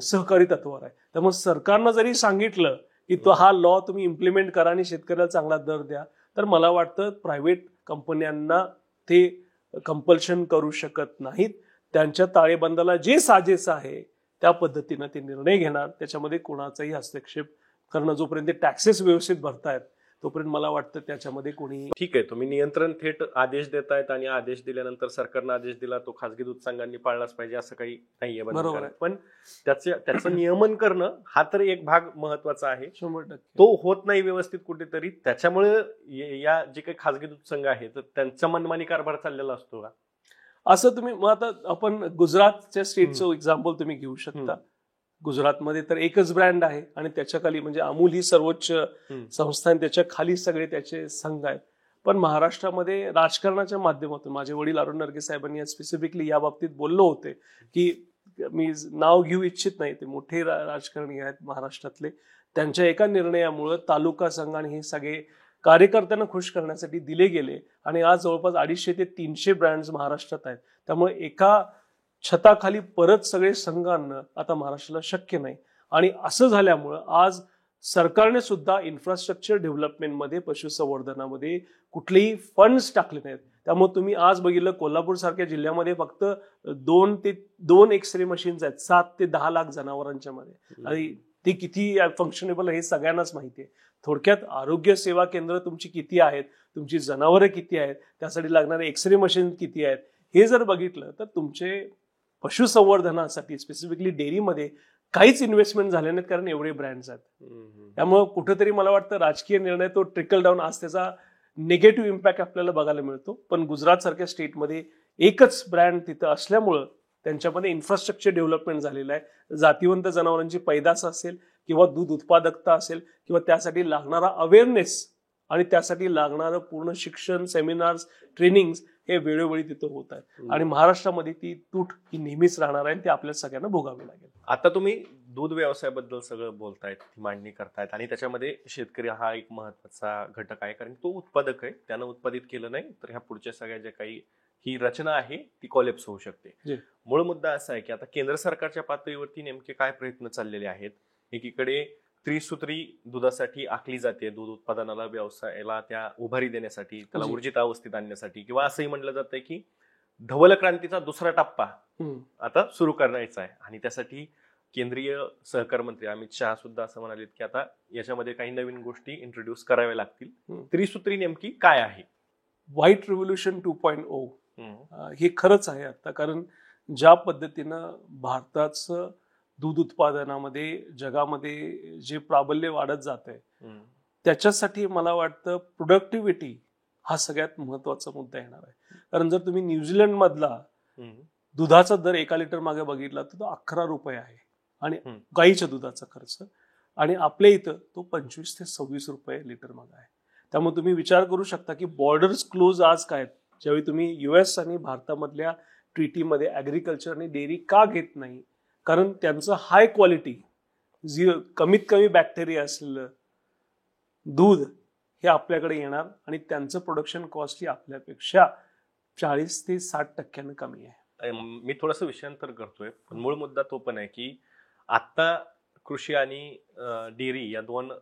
[SPEAKER 3] सहकारी तत्वावर आहे. त्यामुळे सरकारनं जरी सांगितलं की तो हा लॉ तुम्ही इम्प्लिमेंट करा आणि शेतकऱ्याला चांगला दर द्या, तर मला वाटतं प्रायव्हेट कंपन्यांना ते कंपल्शन करू शकत नाहीत. त्यांच्या ताळेबंदाला जे साजेसं आहे त्या पद्धतीनं ते निर्णय घेणार, त्याच्यामध्ये कोणाचाही हस्तक्षेप करणं, जोपर्यंत टॅक्सेस व्यवस्थित भरतायत तोपर्यंत मला वाटतं त्याच्यामध्ये कोणी.
[SPEAKER 2] ठीक आहे, तुम्ही नियंत्रण थेट आदेश देतायत आणि आदेश दिल्यानंतर सरकारनं आदेश दिला तो खासगी दूध संघांनी पाळलाच पाहिजे असं काही नाहीये, बरोबर आहे. पण त्याचं नियमन करणं हा तर एक भाग महत्वाचा आहे.
[SPEAKER 3] 100%
[SPEAKER 2] तो होत नाही व्यवस्थित कुठेतरी, त्याच्यामुळे या जे काही खासगी दूध संघ आहे तर त्यांचा मनमानी कारभार चाललेला असतो का
[SPEAKER 3] असं तुम्ही. मग आता आपण गुजरातच्या स्टेटचं एक्झाम्पल तुम्ही घेऊ शकता. गुजरातमध्ये तर एकच ब्रँड आहे आणि त्याच्या खाली म्हणजे अमूल ही सर्वोच्च संस्था आहे, त्याच्या खाली सगळे त्याचे संघ आहेत. पण महाराष्ट्रामध्ये राजकारणाच्या माध्यमातून माझे वडील अरुण नरगे साहेबांनी स्पेसिफिकली या बाबतीत बोललो होते की मी नाव घेऊ इच्छित नाही, ते मोठे राजकारणी आहेत महाराष्ट्रातले, त्यांच्या एका निर्णयामुळे तालुका संघ आणि हे सगळे कार्यकर्त्यांना खुश करण्यासाठी दिले गेले आणि आज जवळपास 250 ते 300 ब्रँड्स महाराष्ट्रात आहेत. त्यामुळे एका छताखाली परत सगळे संघ आणणं आता महाराष्ट्राला शक्य नाही. आणि असं झाल्यामुळं आज सरकारने सुद्धा इन्फ्रास्ट्रक्चर डेव्हलपमेंटमध्ये, पशुसंवर्धनामध्ये कुठलेही फंड्स टाकले नाहीत. त्यामुळे तुम्ही आज बघितलं कोल्हापूर सारख्या जिल्ह्यामध्ये फक्त 2 एक्सरे मशीन्स आहेत 7 ते 10 लाख जनावरांच्या मध्ये, आणि ते किती फंक्शनेबल हे सगळ्यांनाच माहिती आहे. थोडक्यात आरोग्य सेवा केंद्र तुमची किती आहेत, तुमची जनावरं किती आहेत, त्यासाठी लागणारे एक्सरे मशीन किती आहेत, हे जर बघितलं तर तुमचे पशुसंवर्धनासाठी स्पेसिफिकली डेअरीमध्ये काहीच इन्व्हेस्टमेंट झाले नाहीत, कारण एवढे ब्रँड्स आहेत. त्यामुळे कुठेतरी मला वाटतं राजकीय निर्णय तो ट्रिकल डाऊन, आज त्याचा निगेटिव्ह इम्पॅक्ट आपल्याला बघायला मिळतो. पण गुजरात सारख्या स्टेटमध्ये एकच ब्रँड तिथं असल्यामुळं त्यांच्यामध्ये इन्फ्रास्ट्रक्चर डेव्हलपमेंट झालेलं आहे. जातीवंत जनावरांची पैदास असेल किंवा दूध उत्पादकता असेल किंवा त्यासाठी लागणारा अवेअरनेस आणि त्यासाठी लागणारं पूर्ण शिक्षण, सेमिनार्स, ट्रेनिंग्स हे वेळोवेळी तिथं होत आहे. आणि महाराष्ट्रामध्ये ती तूट ही नेहमीच राहणार आहे, ते आपल्या सगळ्यांना भोगावी लागेल.
[SPEAKER 2] आता तुम्ही दूध व्यवसायाबद्दल सगळं बोलतायत, मांडणी करतायत, आणि त्याच्यामध्ये शेतकरी हा एक महत्वाचा घटक आहे, कारण तो उत्पादक आहे. त्यानं उत्पादित केलं नाही तर ह्या पुढच्या सगळ्या ज्या काही ही रचना आहे ती कॉलेप्स होऊ शकते. मूळ मुद्दा असा आहे की आता केंद्र सरकारच्या पातळीवरती नेमके काय प्रयत्न चाललेले आहेत. एकीकडे त्रिसूत्री दुधासाठी आखली जाते, दूध उत्पादनाला, व्यवसायाला त्या उभारी देण्यासाठी, त्याला ऊर्जित अवस्थेत आणण्यासाठी, किंवा असंही म्हटलं जातंय की धवल क्रांतीचा दुसरा टप्पा आता सुरू करायचा आहे. आणि त्यासाठी केंद्रीय सहकार मंत्री अमित शहा सुद्धा असं म्हणालेत की आता याच्यामध्ये काही नवीन गोष्टी इंट्रोड्यूस कराव्या लागतील. त्रिसूत्री नेमकी काय आहे?
[SPEAKER 3] व्हाईट रिव्होल्युशन 2.0 हे खरंच आहे आता, कारण ज्या पद्धतीनं भारताचं दूध उत्पादनामध्ये जगामध्ये जे प्राबल्य वाढत जात आहे, त्याच्यासाठी मला वाटतं प्रोडक्टिव्हिटी हा सगळ्यात महत्वाचा मुद्दा येणार आहे. कारण जर तुम्ही न्यूझीलंड मधला दुधाचा दर 1 लिटर मागे बघितला तर तो 11 रुपये आहे, आणि गाईच्या दुधाचा खर्च, आणि आपल्या इथं तो 25 ते 26 रुपये लिटर मागे आहे. त्यामुळे तुम्ही विचार करू शकता की बॉर्डर्स क्लोज आज काय, ज्यावेळी तुम्ही US आणि भारतामधल्या ट्रीटीमध्ये ऍग्रिकल्चर आणि डेअरी का घेत नाही, कारण त्यांचं हाय क्वालिटी, कमीत कमी बॅक्टेरिया असलेलं दूध हे आपल्याकडे येणार, आणि त्यांचं प्रोडक्शन कॉस्ट ही आपल्यापेक्षा 40 ते 60% कमी आहे.
[SPEAKER 2] मी थोडंसं विषयांतर करतोय, पण मूळ मुद्दा तो पण आहे की आता कृषी आणि डेअरी या 2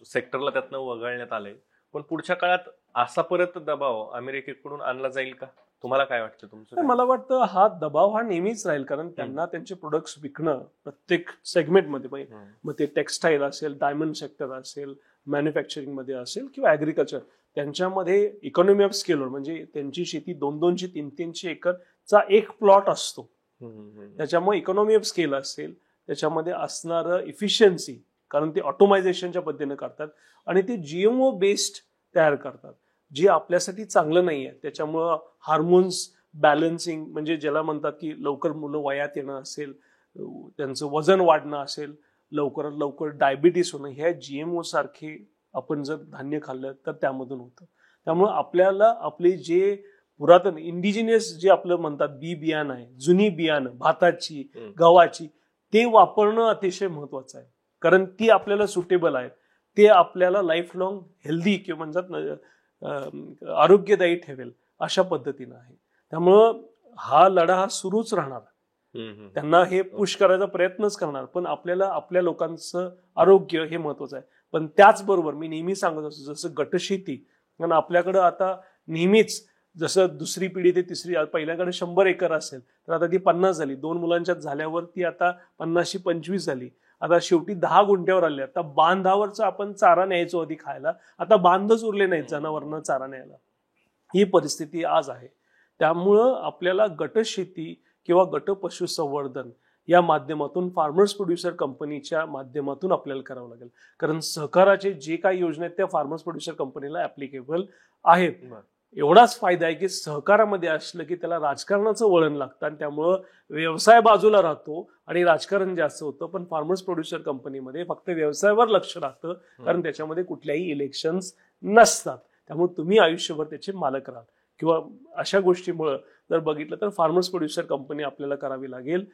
[SPEAKER 2] सेक्टरला त्यातनं वगळण्यात आलंय, पण पुढच्या काळात असा परत दबाव अमेरिकेकडून आणला जाईल का? तुम्हाला काय वाटतं तुमचं?
[SPEAKER 3] मला वाटतं हा दबाव हा नेहमीच राहील, कारण त्यांना त्यांचे प्रोडक्ट्स विकणं प्रत्येक सेगमेंटमध्ये, मग ते टेक्सटाईल असेल, डायमंड सेक्टर असेल, मॅन्युफॅक्चरिंग मध्ये असेल किंवा ऍग्रिकल्चर, त्यांच्यामध्ये इकॉनॉमी ऑफ स्केलवर, म्हणजे त्यांची शेती 200-200, 300 एकरचा एक प्लॉट असतो. त्याच्यामुळे इकॉनॉमी ऑफ स्केल असेल, त्याच्यामध्ये असणारं इफिशियन्सी, कारण ते ऑटोमायझेशनच्या पद्धतीने करतात आणि ते GMO बेस्ड तयार करतात, जे आपल्यासाठी चांगलं नाही आहे. त्याच्यामुळं हार्मोन्स बॅलन्सिंग, म्हणजे ज्याला म्हणतात की लवकर मुलं वयात येणं असेल, त्यांचं वजन वाढणं असेल, लवकरात लवकर डायबिटीस होणं, ह्या GMO सारखे आपण जर धान्य खाल्लं तर त्यामधून होतं. त्यामुळं आपल्याला आपले जे पुरातन इंडिजिनियस जे आपलं म्हणतात बियाणं आहे, जुनी बियाणं भाताची, गव्हाची, ते वापरणं अतिशय महत्वाचं आहे, कारण ती आपल्याला सुटेबल आहे, ते आपल्याला लाईफ लॉंग हेल्दी किंवा म्हणतात आरोग्यदायी ठेवेल अशा पद्धतीनं आहे. त्यामुळं हा लढा हा सुरूच राहणार. त्यांना हे पुश करायचा प्रयत्नच करणार, पण आपल्याला आपल्या लोकांचं आरोग्य हे महत्वाचं आहे. पण त्याचबरोबर मी नेहमी सांगत असतो, जसं गटशेती, कारण आपल्याकडं आता नेहमीच जसं दुसरी पिढी ते तिसरी, पहिल्याकडे 100 एकर असेल तर आता ती 50 झाली, 2 मुलांच्यात झाल्यावर ती आता 50-25 झाली, आता शेवटी 10 गुंठ्यावर आले. आता बांधावरचा आपण चारा न्यायचो आधी खायला, आता बांधच उरले नाहीत जनावरांना चारा न्यायला. ही परिस्थिती आज आहे. त्यामुळं आपल्याला गटशेती किंवा गट पशुसंवर्धन या माध्यमातून फार्मर्स प्रोड्युसर कंपनीच्या माध्यमातून आपल्याला करावं लागेल, कारण सहकाराचे जे काही योजना आहेत त्या फार्मर्स प्रोड्युसर कंपनीला ऍप्लिकेबल आहेत. एवढाच फायदा आहे की सहकारामध्ये असलं की त्याला राजकारणाचं वळण लागतं, आणि त्यामुळं व्यवसाय बाजूला राहतो आणि राजकारण जास्त होतं. पण फार्मर्स प्रोड्युसर कंपनीमध्ये फक्त व्यवसायावर लक्ष राहतं, कारण त्याच्यामध्ये कुठल्याही इलेक्शन्स नसतात. त्यामुळे तुम्ही आयुष्यभर त्याचे मालक राहाल. किंवा अशा गोष्टीमुळं जर बघितलं तर फार्मर्स प्रोड्युसर कंपनी आपल्याला करावी लागेल.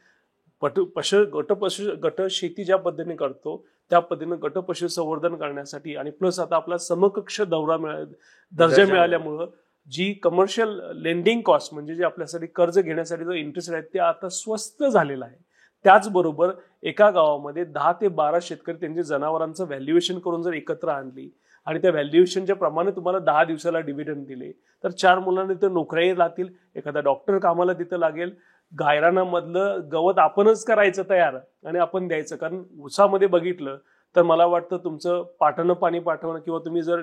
[SPEAKER 3] गट शेती ज्या पद्धतीने करतो त्या पद्धतीने गट पशुसंवर्धन करण्यासाठी, आणि प्लस आता आपला समकक्ष दर्जा मिळाल्यामुळं जी कमर्शियल लेंडिंग कॉस्ट, म्हणजे जे आपल्यासाठी कर्ज घेण्यासाठी जो इंटरेस्ट आहे ते आता स्वस्त झालेला आहे. त्याचबरोबर एका गावामध्ये 10 ते 12 शेतकरी त्यांच्या जनावरांचं व्हॅल्युएशन करून जर एकत्र आणली आणि त्या व्हॅल्युएशनच्या प्रमाणे तुम्हाला 10 दिवसाला डिव्हिडंड दिले तर 4 मुलांनी तर नोकऱ्याही राहतील, एखादा डॉक्टर कामाला तिथं लागेल, गायरानामधलं गवत आपणच करायचं तयार आणि आपण द्यायचं. कारण ऊसामध्ये बघितलं तर मला वाटतं तुमचं पाटानं पाणी पाठवणं किंवा तुम्ही जर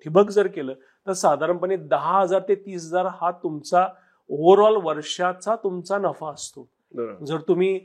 [SPEAKER 3] ठिबक जर केलं तर साधारणपणे 10,000 ते 30,000 हा तुमचा ओव्हरऑल वर्षाचा तुमचा नफा असतो. जर तुम्ही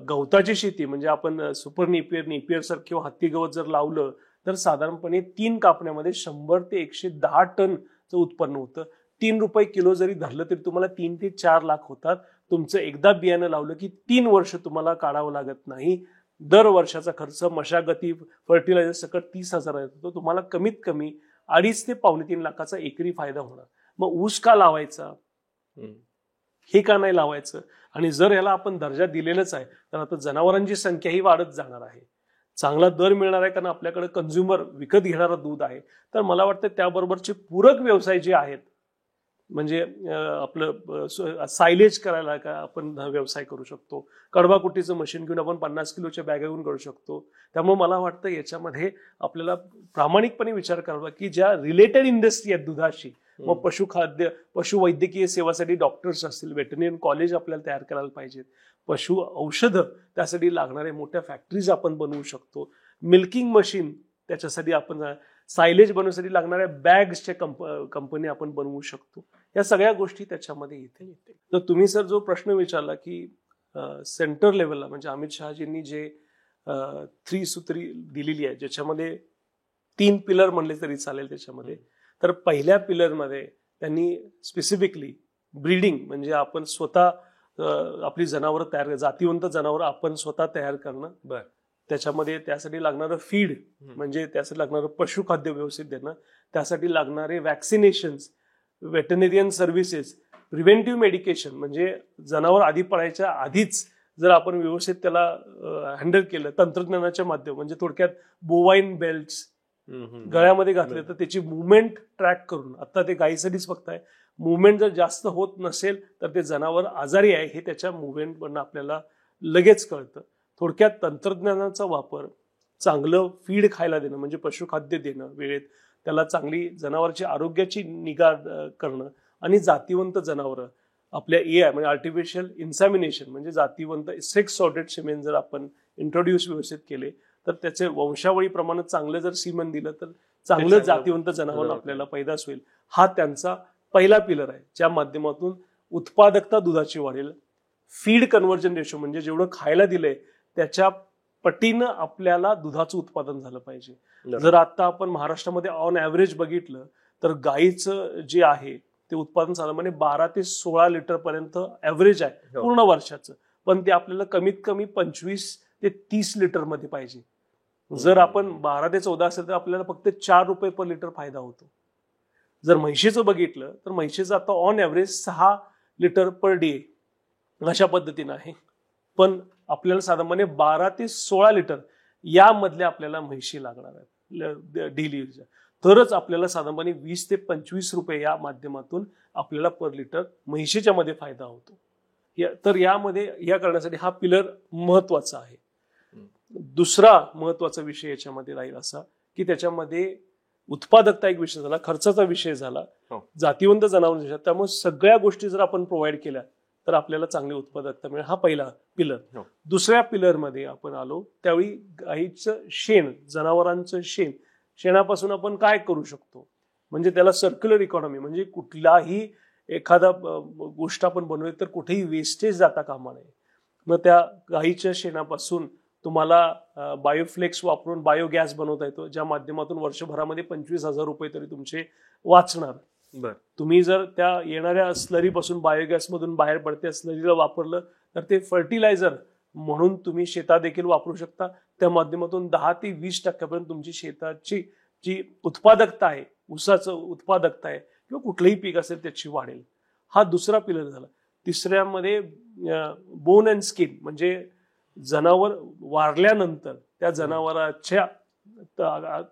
[SPEAKER 3] गवताची शेती म्हणजे आपण सुपर नेपियर सर किंवा हत्ती गवत जर लावलं तर साधारणपणे 3 कापण्यामध्ये 100 ते 110 टनचं उत्पन्न होतं. 3 रुपये किलो जरी धरलं तरी तुम्हाला 3 ते 4 लाख होतात. तुमचं एकदा बियाणं लावलं की 3 वर्ष तुम्हाला काढावं लागत नाही. दर वर्षाचा खर्च मशागती फर्टिलायझर सकट 30,000 येतो. तुम्हाला कमीत कमी 2.5 ते 2.25 लाखाचा एकरी फायदा होणार. मग ऊस का लावायचा, हे का नाही लावायचं? आणि जर याला आपण दर्जा दिलेलाच आहे तर आता जनावरांची संख्या ही वाढत जाणार आहे, चांगला दर मिळणार आहे, कारण आपल्याकडे कंझ्युमर विकत घेणारा दूध आहे. तर मला वाटतं त्याबरोबरचे पूरक व्यवसाय जे आहेत म्हणजे आपलं सायलेज करायला का आपण व्यवसाय करू शकतो, कडबाकुटीचं मशीन घेऊन आपण 50 किलोच्या बॅगा घेऊन करू शकतो. त्यामुळे मला वाटतं याच्यामध्ये आपल्याला प्रामाणिकपणे विचार करावा की ज्या रिलेटेड इंडस्ट्री आहेत दुधाशी, मग पशुखाद्य पशुवैद्यकीय सेवासाठी डॉक्टर्स असतील, वेटरनरी कॉलेज आपल्याला तयार करायला पाहिजेत, पशु औषधं त्यासाठी लागणारे मोठ्या फॅक्टरीज आपण बनवू शकतो, मिल्किंग मशीन त्याच्यासाठी आपण सायलेज बनवण्यासाठी लागणाऱ्या बॅग्सच्या कंपनी आपण बनवू शकतो. या सगळ्या गोष्टी त्याच्यामध्ये येते. तर तुम्ही सर जो प्रश्न विचारला की सेंटर लेवलला म्हणजे अमित शहाजींनी जे 3 सूत्री दिलेली आहे ज्याच्यामध्ये 3 पिलर म्हणले तरी चालेल त्याच्यामध्ये. तर पहिल्या पिलरमध्ये त्यांनी स्पेसिफिकली ब्रीडिंग म्हणजे आपण स्वतः आपली जनावरं तयार, जातीवंत जनावरं आपण स्वतः तयार करणं, त्याच्यामध्ये त्यासाठी लागणारं फीड म्हणजे त्यासाठी लागणारं पशुखाद्य व्यवस्थित देणं, त्यासाठी लागणारे वॅक्सिनेशन्स, वेटरनेरियन सर्व्हिसेस, प्रिव्हेंटिव्ह मेडिकेशन म्हणजे जनावर आधी पडायच्या आधीच जर आपण व्यवस्थित त्याला हँडल केलं तंत्रज्ञानाच्या माध्यम म्हणजे थोडक्यात बोवाईन बेल्ट्स गळ्यामध्ये घातले तर त्याची मुवमेंट ट्रॅक करून, आता ते गायीसाठीच बघताय, मुवमेंट जर जास्त होत नसेल तर ते जनावर आजारी आहे हे त्याच्या मुवमेंटवरनं आपल्याला लगेच कळतं. थोडक्यात तंत्रज्ञानाचा वापर, चांगलं फीड खायला देणं म्हणजे पशुखाद्य देणं वेळेत, त्याला चांगली जनावरांची आरोग्याची निगा करणं आणि जातीवंत जनावरं आपल्या AI म्हणजे आर्टिफिशियल इन्सॅमिनेशन म्हणजे जातीवंत सेक्स सॉर्टेड सिमेन जर आपण इंट्रोड्यूस व्यवस्थित केले तर त्याचे वंशावळीप्रमाणे चांगलं जर सीमन दिलं तर चांगलं जातीवंत जनावर आपल्याला पैदास होईल. हा त्यांचा पहिला पिलर आहे ज्या माध्यमातून उत्पादकता दुधाची वाढेल. फीड कन्व्हर्जन रेशो म्हणजे जेवढं खायला दिलंय त्याच्या पटीनं आपल्याला दुधाचं उत्पादन झालं पाहिजे. जर आता आपण महाराष्ट्रामध्ये ऑन ॲव्हरेज बघितलं तर गाईचं जे आहे ते उत्पादन साधारणपणे 12 ते 16 लिटर पर्यंत ॲव्हरेज आहे पूर्ण वर्षाचं, पण ते आपल्याला कमीत कमी 25 ते 30 लिटर मध्ये पाहिजे. जर आपण 12 ते 14 असेल तर आपल्याला फक्त 4 रुपये पर लिटर फायदा होतो. जर म्हशीचं बघितलं तर म्हशीचं आता on average 6 litre per day अशा पद्धतीनं आहे, पण आपल्याला साधारणपणे 12 ते 16 लिटर यामधले आपल्याला म्हशी लागणार आहेत डेली, तरच आपल्याला साधारणपणे 20 ते 25 रुपये या माध्यमातून आपल्याला पर लिटर म्हशीच्या मध्ये फायदा होतो. तर यामध्ये या करण्यासाठी हा पिलर महत्वाचा आहे. दुसरा महत्वाचा विषय याच्यामध्ये राहील असा की त्याच्यामध्ये उत्पादकता एक विषय झाला, खर्चाचा विषय झाला, जातीवंत जनावर, त्यामुळे सगळ्या गोष्टी जर आपण प्रोव्हाइड केल्या तर आपल्याला चांगली उत्पादकता मिळेल. हा पहिला पिलर. दुसऱ्या पिलरमध्ये आपण आलो त्यावेळी गाईचं शेण, जनावरांचं शेण, शेणापासून आपण काय करू शकतो म्हणजे त्याला सर्क्युलर इकॉनॉमी म्हणजे कुठलाही एखादा गोष्ट आपण बनवली तर कुठेही वेस्टेज जाता कामा नये. मग त्या गाईच्या शेणापासून तुम्हाला बायोफ्लेक्स वापरून बायोगॅस बनवता येतो ज्या माध्यमातून वर्षभरामध्ये 25,000 रुपये तरी तुमचे वाचणार. तुम्ही जर त्या येणाऱ्या स्लरीपासून बायोगॅस मधून बाहेर पडत्या स्लरीला वापरलं तर ते फर्टिलायझर म्हणून तुम्ही शेतात देखील वापरू शकता. त्या माध्यमातून 10 ते 20% तुमची शेताची जी उत्पादकता आहे, ऊसाचं उत्पादकता आहे किंवा कुठलंही पीक असेल त्याची वाढेल. हा दुसरा पिलर झाला. तिसऱ्यामध्ये बोन अँड स्किन म्हणजे जनावर वारल्यानंतर त्या जनावराच्या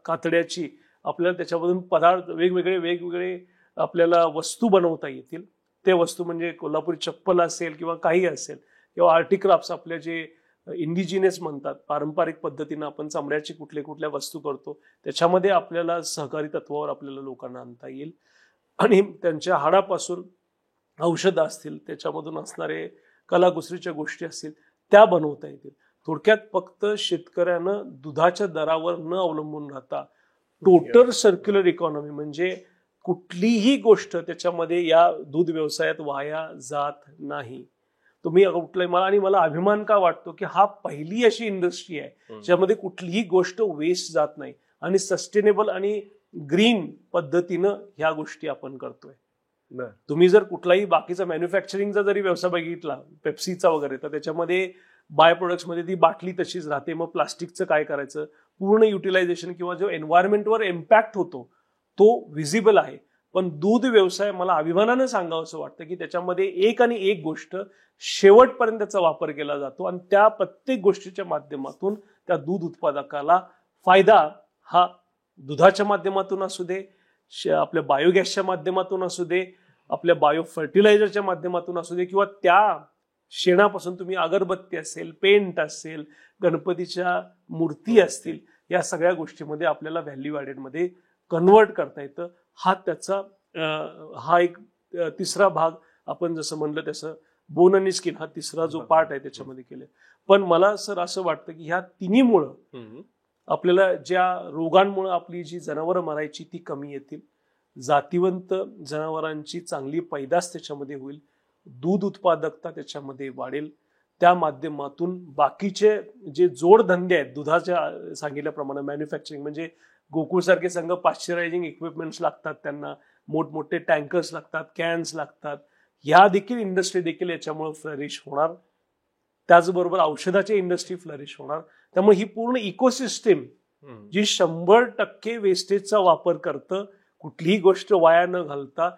[SPEAKER 3] कातड्याची आपल्याला त्याच्यामधून पदार्थ वेगवेगळे आपल्याला वस्तू बनवता येतील. ते वस्तू म्हणजे कोल्हापुरी चप्पल असेल किंवा काही असेल किंवा आर्टिक्राफ्ट्स आपले जे इंडिजिनियस म्हणतात, पारंपरिक पद्धतीनं आपण चामड्याची कुठल्या वस्तू करतो, त्याच्यामध्ये आपल्याला सहकारी तत्वावर आपल्याला लोकांना आणता येईल. आणि त्यांच्या हाडापासून औषधं असतील, त्याच्यामधून असणारे कलाकुसरीच्या गोष्टी असतील, त्या बनवता येतील. थोडक्यात फक्त शेतकऱ्यानं दुधाच्या दरावर न अवलंबून राहता टोटल सर्क्युलर इकॉनॉमी म्हणजे कुठलीही गोष्ट त्याच्यामध्ये या दूध व्यवसायात वाया जात नाही. तुम्ही कुठलाही मला अभिमान का वाटतो की हा पहिली अशी इंडस्ट्री आहे ज्यामध्ये कुठलीही गोष्ट वेस्ट जात नाही आणि सस्टेनेबल आणि ग्रीन पद्धतीनं ह्या गोष्टी आपण करतोय. तुम्ही जर कुठलाही बाकीचा मॅन्युफॅक्चरिंगचा जरी व्यवसाय बघितला, पेप्सीचा वगैरे, तर त्याच्यामध्ये बाय प्रोडक्ट्स मध्ये ती बाटली तशीच राहते. मग प्लास्टिकचं काय करायचं, पूर्ण युटिलायझेशन किंवा जो एन्व्हायरमेंटवर इम्पॅक्ट होतो तो व्हिजिबल आहे. पण दूध व्यवसाय मला अभिमानानं सांगावं असं वाटतं की त्याच्यामध्ये एक आणि एक गोष्ट शेवटपर्यंत त्याचा वापर केला जातो आणि त्या प्रत्येक गोष्टीच्या माध्यमातून त्या दूध उत्पादकाला फायदा हा दुधाच्या माध्यमातून असू दे, आपल्या बायोगॅसच्या माध्यमातून असू दे, आपल्या बायो फर्टिलायझरच्या माध्यमातून असू दे, किंवा त्या शेणापासून तुम्ही अगरबत्ती असेल, पेंट असेल, गणपतीच्या मूर्ती असतील, या सगळ्या गोष्टीमध्ये आपल्याला व्हॅल्यू ॲडेड मध्ये कन्वर्ट करता येतं. हा एक तिसरा भाग आपण जसं म्हणलं तसं बोन आणि स्किन हा तिसरा जो पार्ट आहे त्याच्यामध्ये केले. पण मला सर असं वाटतं की ह्या तिन्हीमुळं आपल्याला ज्या रोगांमुळे आपली जी जनावरं मरायची ती कमी येतील, जातीवंत जनावरांची चांगली पैदास त्याच्यामध्ये होईल, दूध उत्पादकता त्याच्यामध्ये वाढेल, त्या माध्यमातून बाकीचे जे जोडधंदे आहेत दुधाच्या सांगितल्याप्रमाणे मॅन्युफॅक्चरिंग म्हणजे गोकुळसारखे संघ पाश्चरायझिंग इक्विपमेंट्स लागतात, त्यांना मोठमोठे टँकर्स लागतात, कॅन्स लागतात, ह्या देखील इंडस्ट्री देखील याच्यामुळे फ्लरिश होणार. त्याचबरोबर औषधाची इंडस्ट्री फ्लरिश होणार. त्यामुळे ही पूर्ण इकोसिस्टीम जी 100% वेस्टेजचा वापर करतं, कुठलीही गोष्ट वाया न घालता,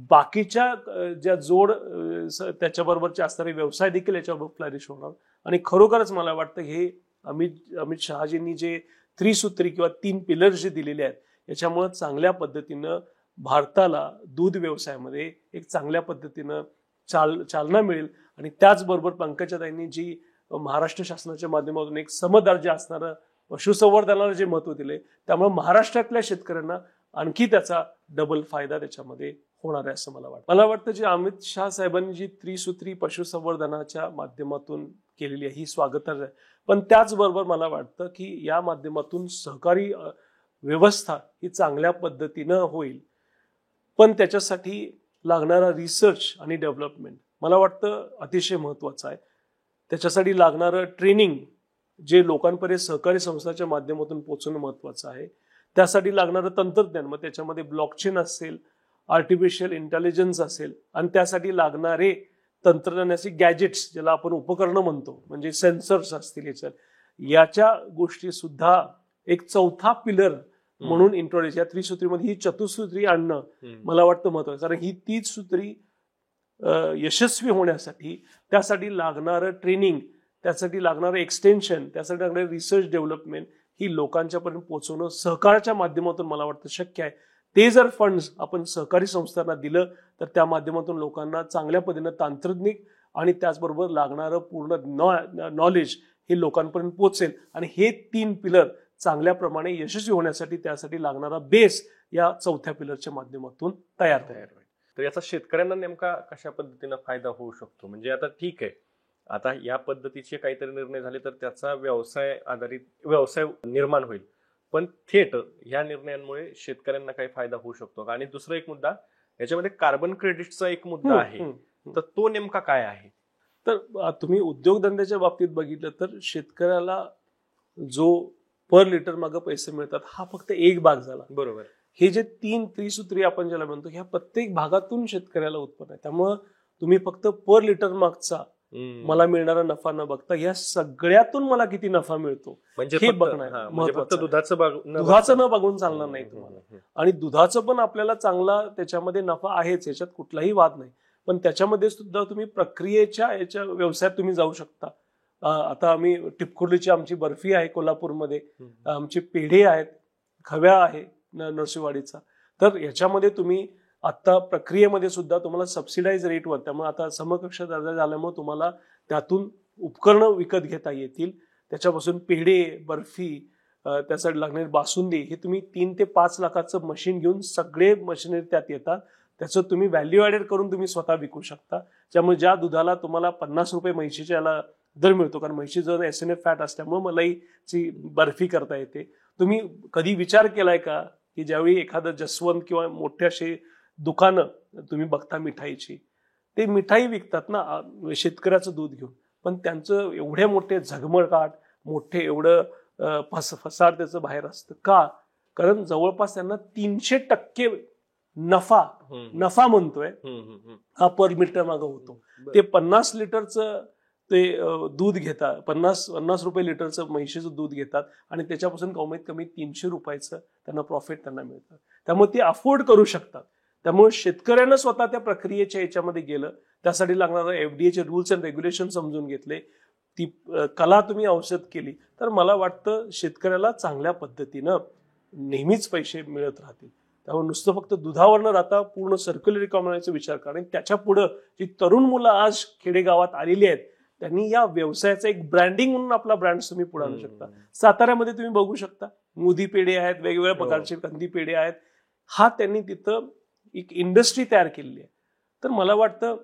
[SPEAKER 3] बाकीच्या ज्या जोड त्याच्याबरोबरचे असणारे व्यवसाय देखील याच्याबरोबर फ्लरिश होणार. आणि खरोखरच मला वाटतं हे अमित शहाजींनी जे त्रिसूत्री किंवा 3 पिलर्स जे दिलेले आहेत याच्यामुळे चांगल्या पद्धतीनं भारताला दूध व्यवसायामध्ये एक चांगल्या पद्धतीनं चालना मिळेल. आणि त्याचबरोबर पंकजाताईंनी जी महाराष्ट्र शासनाच्या माध्यमातून एक समदर्जा असणारं पशुसंवर्धनाला जे महत्व दिले, त्यामुळे महाराष्ट्रातल्या शेतकऱ्यांना आणखी त्याचा डबल फायदा त्याच्यामध्ये होणार आहे असं मला वाटतं. मला वाटतं जे अमित शहा साहेबांनी जी त्रिसूत्री पशुसंवर्धनाच्या माध्यमातून केलेली आहे ही स्वागतार्ह आहे. पण त्याचबरोबर मला वाटतं की या माध्यमातून सहकारी व्यवस्था ही चांगल्या पद्धतीनं होईल. पण त्याच्यासाठी लागणारा रिसर्च आणि डेव्हलपमेंट मला वाटतं अतिशय महत्वाचं आहे. त्याच्यासाठी लागणारं ट्रेनिंग जे लोकांपर्यंत सहकारी संस्थाच्या माध्यमातून पोहोचणं महत्वाचं आहे. त्यासाठी लागणारं तंत्रज्ञान, मग त्याच्यामध्ये ब्लॉकचेन असेल, आर्टिफिशियल इंटेलिजन्स असेल, आणि त्यासाठी लागणारे तंत्रज्ञानाचे गॅजेट्स ज्याला आपण उपकरणं म्हणतो म्हणजे सेन्सर्स असतील, याच्या गोष्टी सुद्धा एक चौथा पिलर म्हणून इंट्रोड्यूस या त्रिसूत्रीमध्ये ही चतुसूत्री आणणं मला वाटतं महत्वाचं. कारण ही तीच सूत्री यशस्वी होण्यासाठी त्यासाठी लागणारं ट्रेनिंग, त्यासाठी लागणारं एक्सटेन्शन, त्यासाठी लागणारं रिसर्च डेव्हलपमेंट ही लोकांच्या पर्यंत पोहोचवणं सहकाराच्या माध्यमातून मला वाटतं शक्य आहे. ते जर फंड्स आपण सहकारी संस्थांना दिलं तर त्या माध्यमातून लोकांना चांगल्या पद्धतीनं तांत्रिक आणि त्याचबरोबर लागणारं पूर्ण नॉलेज हे लोकांपर्यंत पोहोचेल. आणि हे 3 पिलर चांगल्या प्रमाणे यशस्वी होण्यासाठी त्यासाठी लागणारा बेस या चौथ्या पिलरच्या माध्यमातून तयार होईल.
[SPEAKER 2] तर याचा शेतकऱ्यांना नेमका कशा पद्धतीनं फायदा होऊ शकतो? म्हणजे आता ठीक आहे, आता या पद्धतीचे काहीतरी निर्णय झाले तर त्याचा व्यवसाय आधारित व्यवसाय निर्माण होईल, पण थेट ह्या निर्णयांमुळे शेतकऱ्यांना काही फायदा होऊ शकतो का? आणि दुसरा एक मुद्दा याच्यामध्ये कार्बन क्रेडिटचा एक मुद्दा आहे, तर तो नेमका काय आहे?
[SPEAKER 3] तर तुम्ही उद्योगधंद्याच्या बाबतीत बघितलं तर शेतकऱ्याला जो पर लिटर मागे पैसे मिळतात हा फक्त एक भाग झाला.
[SPEAKER 2] बरोबर.
[SPEAKER 3] हे जे 3 त्रिसूत्री आपण ज्याला म्हणतो ह्या प्रत्येक भागातून शेतकऱ्याला उत्पन्न आहे. त्यामुळं तुम्ही फक्त पर लिटर मागचा मला मिळणारा नफा न बघता या सगळ्यातून मला किती नफा मिळतो हे बघणं महत्वाचं. दुधाचं न बघून चालणार नाही तुम्हाला. आणि दुधाचं पण आपल्याला चांगला त्याच्यामध्ये नफा आहेच, याच्यात कुठलाही वाद नाही. पण त्याच्यामध्ये सुद्धा तुम्ही प्रक्रियेच्या याच्या व्यवसायात तुम्ही जाऊ शकता. आता आम्ही टिपखुर्लीची आमची बर्फी आहे कोल्हापूरमध्ये, आमचे पेढे आहेत, खव्या आहे नरसिंहवाडीचा. तर याच्यामध्ये तुम्ही आता प्रक्रियेमध्ये सुद्धा तुम्हाला सबसिडाइज रेटवर, त्यामुळे आता समकक्ष दर्जा झाल्यामुळे तुम्हाला त्यातून उपकरणं विकत घेता येतील. त्याच्यापासून पेढे, बर्फी, त्यासाठी लागणारी बासुंदी, हे तुम्ही 3 ते 5 लाखाचं मशीन घेऊन सगळे मशिनरी त्यात येतात. त्याचं तुम्ही व्हॅल्यू ॲडेड करून तुम्ही स्वतः विकू शकता. त्यामुळे ज्या दुधाला तुम्हाला 50 रुपये म्हशीच्या याला दर मिळतो, कारण म्हशीचं SNF फॅट असल्यामुळे मलाईची बर्फी करता येते. तुम्ही कधी विचार केलाय का की ज्यावेळी एखादं जसवंत किंवा मोठे असे दुकानं तुम्ही बघता मिठाईची, ते मिठाई विकतात ना शेतकऱ्याचं दूध घेऊन, पण त्यांचं एवढे मोठे झगमगाट, मोठे एवढं फसाड त्याचं बाहेर असतं का? कारण जवळपास त्यांना 300% नफा म्हणतोय हा पर मीटर मागं होतो. ते 50 लिटरचं ते दूध घेतात, 50 रुपये लिटरचं म्हशीचं दूध घेतात आणि त्याच्यापासून कमीत कमी 300 रुपयाचं त्यांना प्रॉफिट त्यांना मिळतं. त्यामुळे ते अफोर्ड करू शकतात. त्यामुळे शेतकऱ्यानं स्वतः त्या प्रक्रियेच्या याच्यामध्ये गेलं, त्यासाठी लागणारं FDA रूल्स अँड रेग्युलेशन समजून घेतले, ती कला तुम्ही औषध केली, तर मला वाटतं शेतकऱ्याला चांगल्या पद्धतीनं नेहमीच पैसे मिळत राहतील. त्यामुळे नुसतं फक्त दुधावर न राहता पूर्ण सर्क्युलर इकॉनॉमीचा विचार करा. आणि त्याच्या पुढं जी तरुण मुलं आज खेडेगावात आलेली आहेत, त्यांनी या व्यवसायाचं एक ब्रँडिंग म्हणून आपला ब्रँड तुम्ही पुढे आणू शकता. साताऱ्यामध्ये तुम्ही बघू शकता मोदी पेढे आहेत, वेगवेगळ्या प्रकारचे कंदी पेढे आहेत. हा त्यांनी तिथं एक इंडस्ट्री तयार केलेली आहे. तर मला वाटतं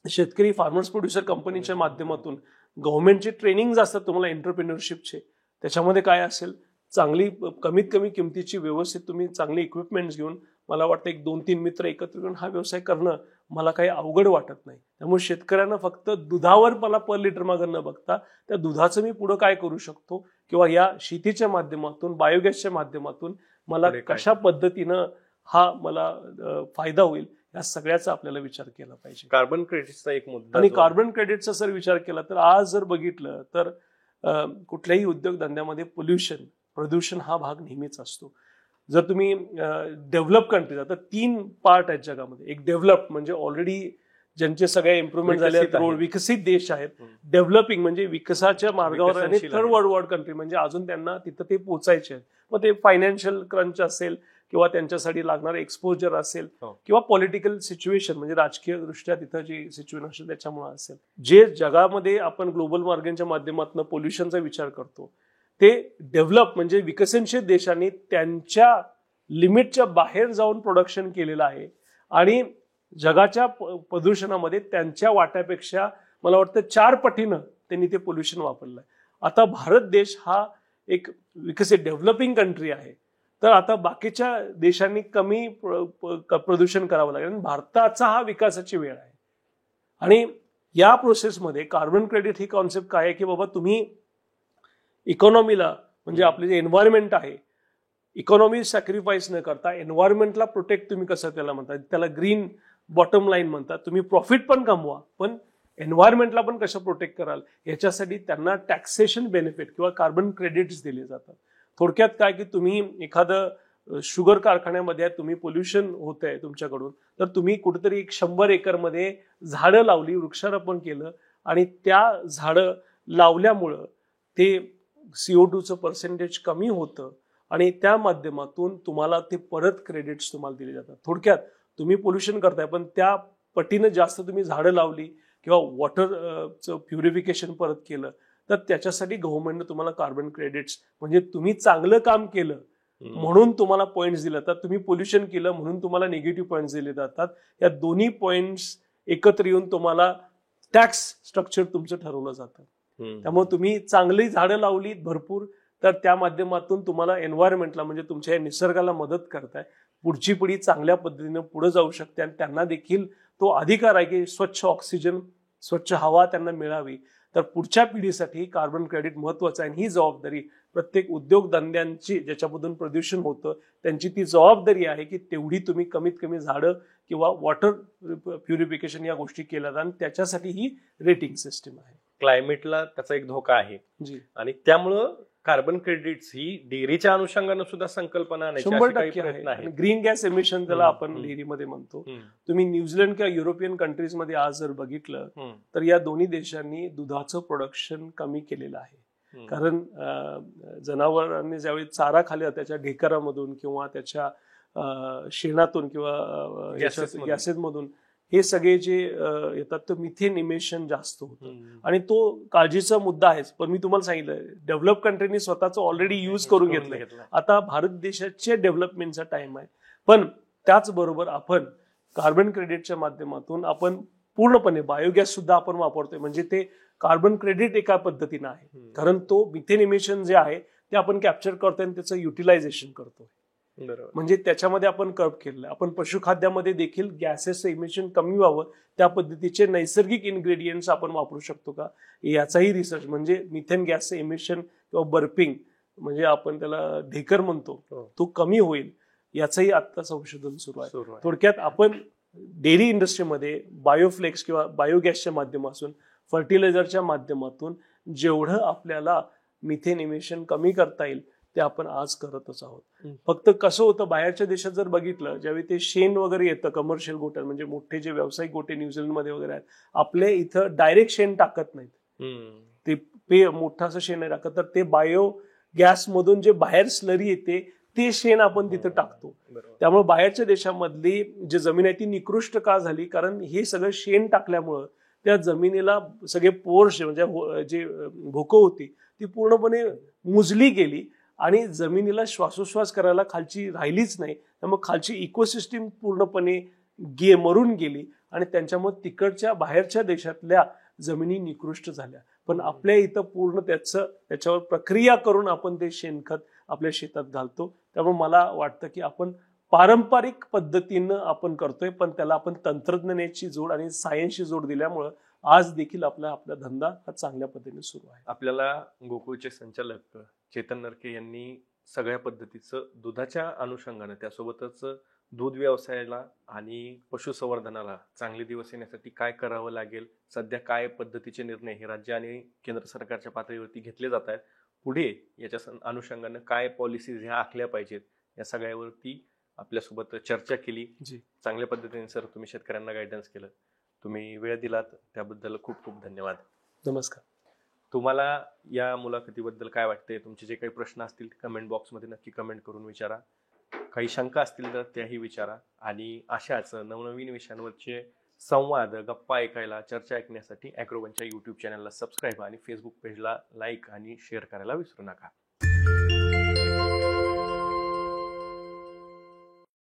[SPEAKER 3] शेतकरी फार्मर्स प्रोड्युसर कंपनीच्या माध्यमातून गव्हर्नमेंटचे ट्रेनिंग असतात तुम्हाला एंटरप्रेन्योरशिपचे, त्याच्यामध्ये काय असेल, चांगली कमीत कमी किमतीची व्यवस्थित तुम्ही चांगले इक्विपमेंट्स घेऊन, मला वाटतं 1-2-3 मित्र एकत्र येऊन हा व्यवसाय करणं मला काही अवघड वाटत नाही. त्यामुळे शेतकऱ्यांना फक्त दुधावर मला पर लिटर मागं न बघता त्या दुधाचं मी पुढं काय करू शकतो, किंवा या शेतीच्या माध्यमातून, बायोगॅसच्या माध्यमातून मला कशा पद्धतीनं हा मला फायदा होईल, या सगळ्याचा आपल्याला विचार केला पाहिजे.
[SPEAKER 2] कार्बन क्रेडिटचा एक मुद्दा,
[SPEAKER 3] आणि कार्बन क्रेडिटचा जर विचार केला तर आज जर बघितलं तर कुठल्याही उद्योगधंद्यामध्ये प्रदूषण हा भाग नेहमीच असतो. जर तुम्ही डेव्हलप कंट्री, आता 3 पार्ट आहेत जगामध्ये. एक डेव्हलप म्हणजे ऑलरेडी ज्यांचे सगळे इम्प्रुव्हमेंट झाले आहेत, रोड विकसित देश आहेत. डेव्हलपिंग म्हणजे विकासाच्या मार्गावर, आणि थर्ड वर्ल्ड कंट्री म्हणजे अजून त्यांना तिथं ते पोहोचायचे आहेत. मग ते फायनान्शियल क्रंच असेल, किंवा त्यांच्यासाठी लागणारं एक्सपोजर असेल, किंवा पॉलिटिकल सिच्युएशन म्हणजे राजकीय दृष्ट्या तिथं जी सिच्युएशन असेल त्याच्यामुळे असेल. जे जगामध्ये आपण ग्लोबल मार्केटच्या माध्यमातून पोल्युशनचा विचार करतो, ते डेव्हलप म्हणजे विकसनशील देशांनी त्यांच्या लिमिटच्या बाहेर जाऊन प्रोडक्शन केलेलं आहे. आणि जगाच्या प्रदूषणामध्ये त्यांच्या वाट्यापेक्षा मला वाटतं 4 पटीनं त्यांनी ते पोल्युशन वापरलं आहे. आता भारत देश हा एक विकसित डेव्हलपिंग कंट्री आहे, तर आता बाकीच्या देशांनी कमी प्रदूषण करावं लागेल. भारताचा हा विकासाची वेळ आहे. आणि या प्रोसेसमध्ये कार्बन क्रेडिट ही कॉन्सेप्ट काय आहे की बाबा तुम्ही इकॉनॉमीला, म्हणजे आपले जे एन्व्हायरमेंट आहे, इकॉनॉमी सॅक्रिफाईस न करता एन्व्हायरमेंटला प्रोटेक्ट तुम्ही कसं त्याला म्हणतात, त्याला ग्रीन बॉटम लाईन म्हणतात. तुम्ही प्रॉफिट पण कमवा, पण एन्व्हायरमेंटला पण कसं प्रोटेक्ट कराल, याच्यासाठी त्यांना टॅक्सेशन बेनिफिट किंवा कार्बन क्रेडिट्स दिले जातात. थोडक्यात काय की तुम्ही एखादं शुगर कारखान्यामध्ये तुम्ही पोल्युशन होत आहे तुमच्याकडून, तर तुम्ही कुठेतरी 100 एकरमध्ये झाडं लावली, वृक्षारोपण केलं, आणि त्या झाडं लावल्यामुळं ते CO2चं पर्सेंटेज कमी होतं, आणि त्या माध्यमातून तुम्हाला ते परत क्रेडिट्स तुम्हाला दिले जातात. थोडक्यात तुम्ही पोल्युशन करताय, पण त्या पटीनं जास्त तुम्ही झाडं लावली किंवा वॉटरचं प्युरिफिकेशन परत केलं, तर त्याच्यासाठी गव्हर्नमेंटने तुम्हाला कार्बन क्रेडिट्स, म्हणजे तुम्ही चांगलं काम केलं म्हणून तुम्हाला पॉईंट्स दिले जातात, तुम्ही पोल्युशन केलं म्हणून तुम्हाला निगेटिव्ह पॉईंट्स दिले जातात. या दोन्ही पॉईंट्स एकत्र येऊन तुम्हाला टॅक्स स्ट्रक्चर तुमचं ठरवलं जातं. त्यामुळे तुम्ही चांगली झाडं लावली भरपूर, तर त्या माध्यमातून तुम्हाला एन्व्हायरमेंटला, म्हणजे तुमच्या निसर्गाला मदत करताय. पुढची पिढी चांगल्या पद्धतीने पुढे जाऊ शकते, आणि त्यांना देखील तो अधिकार आहे की स्वच्छ ऑक्सिजन, स्वच्छ हवा त्यांना मिळावी. तर पुढच्या पिढीसाठी कार्बन क्रेडिट महत्वाचं आहे. आणि ही जबाबदारी प्रत्येक उद्योगधंद्यांची, ज्याच्यामधून प्रदूषण होतं, त्यांची ती जबाबदारी आहे की तेवढी तुम्ही कमीत कमी झाडं किंवा वॉटर प्युरिफिकेशन या गोष्टी केल्या, आणि त्याच्यासाठी ही रेटिंग सिस्टीम आहे.
[SPEAKER 2] क्लायमेटला त्याचा एक धोका आहे
[SPEAKER 3] जी,
[SPEAKER 2] आणि त्यामुळं कार्बन क्रेडिट्स ही डेअरीच्या अनुषंगानं सुद्धा संकल्पना
[SPEAKER 3] 100% आहे. ग्रीन गॅस एमिशन त्याला आपण डेअरीमध्ये म्हणतो. तुम्ही न्यूझीलंड किंवा युरोपियन कंट्रीज मध्ये आज जर बघितलं तर या दोन्ही देशांनी दुधाचं प्रोडक्शन कमी केलेलं आहे. कारण जनावरांनी ज्यावेळी चारा खाल्ला त्याच्या ढेकरामधून किंवा त्याच्या शेणातून किंवा गॅसेसमधून हे सगळे जे येतात तर मिथेन इमिशन जास्त होतं आणि तो काळजीचा मुद्दा आहेच. पण मी तुम्हाला सांगितलं डेव्हलप कंट्रीनी स्वतःच ऑलरेडी यूज करून घेतलं. आता भारत देशाच्या डेव्हलपमेंटचा टाइम आहे. पण त्याचबरोबर आपण कार्बन क्रेडिटच्या माध्यमातून आपण पूर्णपणे बायोगॅस सुद्धा आपण वापरतोय. म्हणजे ते कार्बन क्रेडिट एका पद्धतीनं आहे, कारण तो मिथेन इमिशन जे आहे ते आपण कॅप्चर करतोय आणि त्याचं युटिलायझेशन करतोय. म्हणजे त्याच्यामध्ये आपण कर्ब केलेलं. आपण पशुखाद्यामध्ये देखील गॅसेसचं इमिशन कमी व्हावं त्या पद्धतीचे नैसर्गिक इन्ग्रेडियंट्स आपण वापरू शकतो का याचाही रिसर्च, म्हणजे मिथेन गॅसचं इमिशन किंवा बर्पिंग म्हणजे आपण त्याला ढेकर म्हणतो तो कमी होईल याचंही आता संशोधन सुरू आहे. थोडक्यात आपण डेअरी इंडस्ट्रीमध्ये बायोफ्लेक्स किंवा बायोगॅसच्या माध्यमातून फर्टिलायझरच्या माध्यमातून जेवढं आपल्याला मिथेन इमिशन कमी करता येईल ते आपण आज करतच आहोत. फक्त कसं होतं बाहेरच्या देशात जर बघितलं ज्यावेळी ते शेण वगैरे येतं कमर्शियल गोट्यात, म्हणजे मोठे जे व्यावसायिक गोटे न्यूझीलंडमध्ये वगैरे आहेत, आपल्या इथं डायरेक्ट शेण टाकत नाहीत. ते मोठं असं शेण नाही टाकत, तर ते बायो गॅस मधून जे बाहेर स्लरी येते ते शेण आपण तिथं टाकतो. त्यामुळे बाहेरच्या देशामधली जी जमीन आहे ती निकृष्ट का झाली, कारण हे सगळं शेण टाकल्यामुळं त्या जमिनीला सगळे पोर्स म्हणजे जे भोकं होती ती पूर्णपणे मुजली गेली आणि जमिनीला श्वासोश्वास करायला खालची राहिलीच नाही. त्यामुळे खालची इकोसिस्टीम पूर्णपणे मरून गेली आणि त्यांच्यामुळे तिकडच्या बाहेरच्या देशातल्या जमिनी निकृष्ट झाल्या. पण आपल्या इथं पूर्ण त्याच्यावर प्रक्रिया करून आपण ते शेणखत आपल्या शेतात घालतो. त्यामुळे मला वाटतं की आपण पारंपरिक पद्धतीनं आपण करतोय, पण त्याला आपण तंत्रज्ञानाची जोड आणि सायन्सची जोड दिल्यामुळं आज देखील आपला धंदा हा चांगल्या पद्धतीने सुरू आहे.
[SPEAKER 2] आपल्याला गोकुळचे संचालक चेतन नरके यांनी सगळ्या पद्धतीचं दुधाच्या अनुषंगाने त्यासोबतच दूध व्यवसायाला आणि पशुसंवर्धनाला चांगले दिवस येण्यासाठी काय करावं लागेल, सध्या काय पद्धतीचे निर्णय हे राज्य आणि केंद्र सरकारच्या पातळीवरती घेतले जात आहेत, पुढे याच्या अनुषंगाने काय पॉलिसीज ह्या आखल्या पाहिजेत या सगळ्यावरती आपल्यासोबत चर्चा केली. चांगल्या पद्धतीने सर तुम्ही शेतकऱ्यांना गायडन्स केलं. तुम्ही वेळ दिलात त्याबद्दल खूप खूप धन्यवाद.
[SPEAKER 3] नमस्कार.
[SPEAKER 2] तुम्हाला या मुलाखतीबद्दल काय वाटतंय? तुमचे जे काही प्रश्न असतील कमेंट बॉक्समध्ये नक्की कमेंट करून विचारा. काही शंका असतील तर त्याही विचारा. आणि अशाच नवनवीन विषयांवरचे संवाद, गप्पा ऐकायला, चर्चा ऐकण्यासाठी ॲग्रोवनच्या यूट्यूब चॅनलला सबस्क्राईब आणि फेसबुक पेजला लाईक आणि शेअर करायला विसरू नका.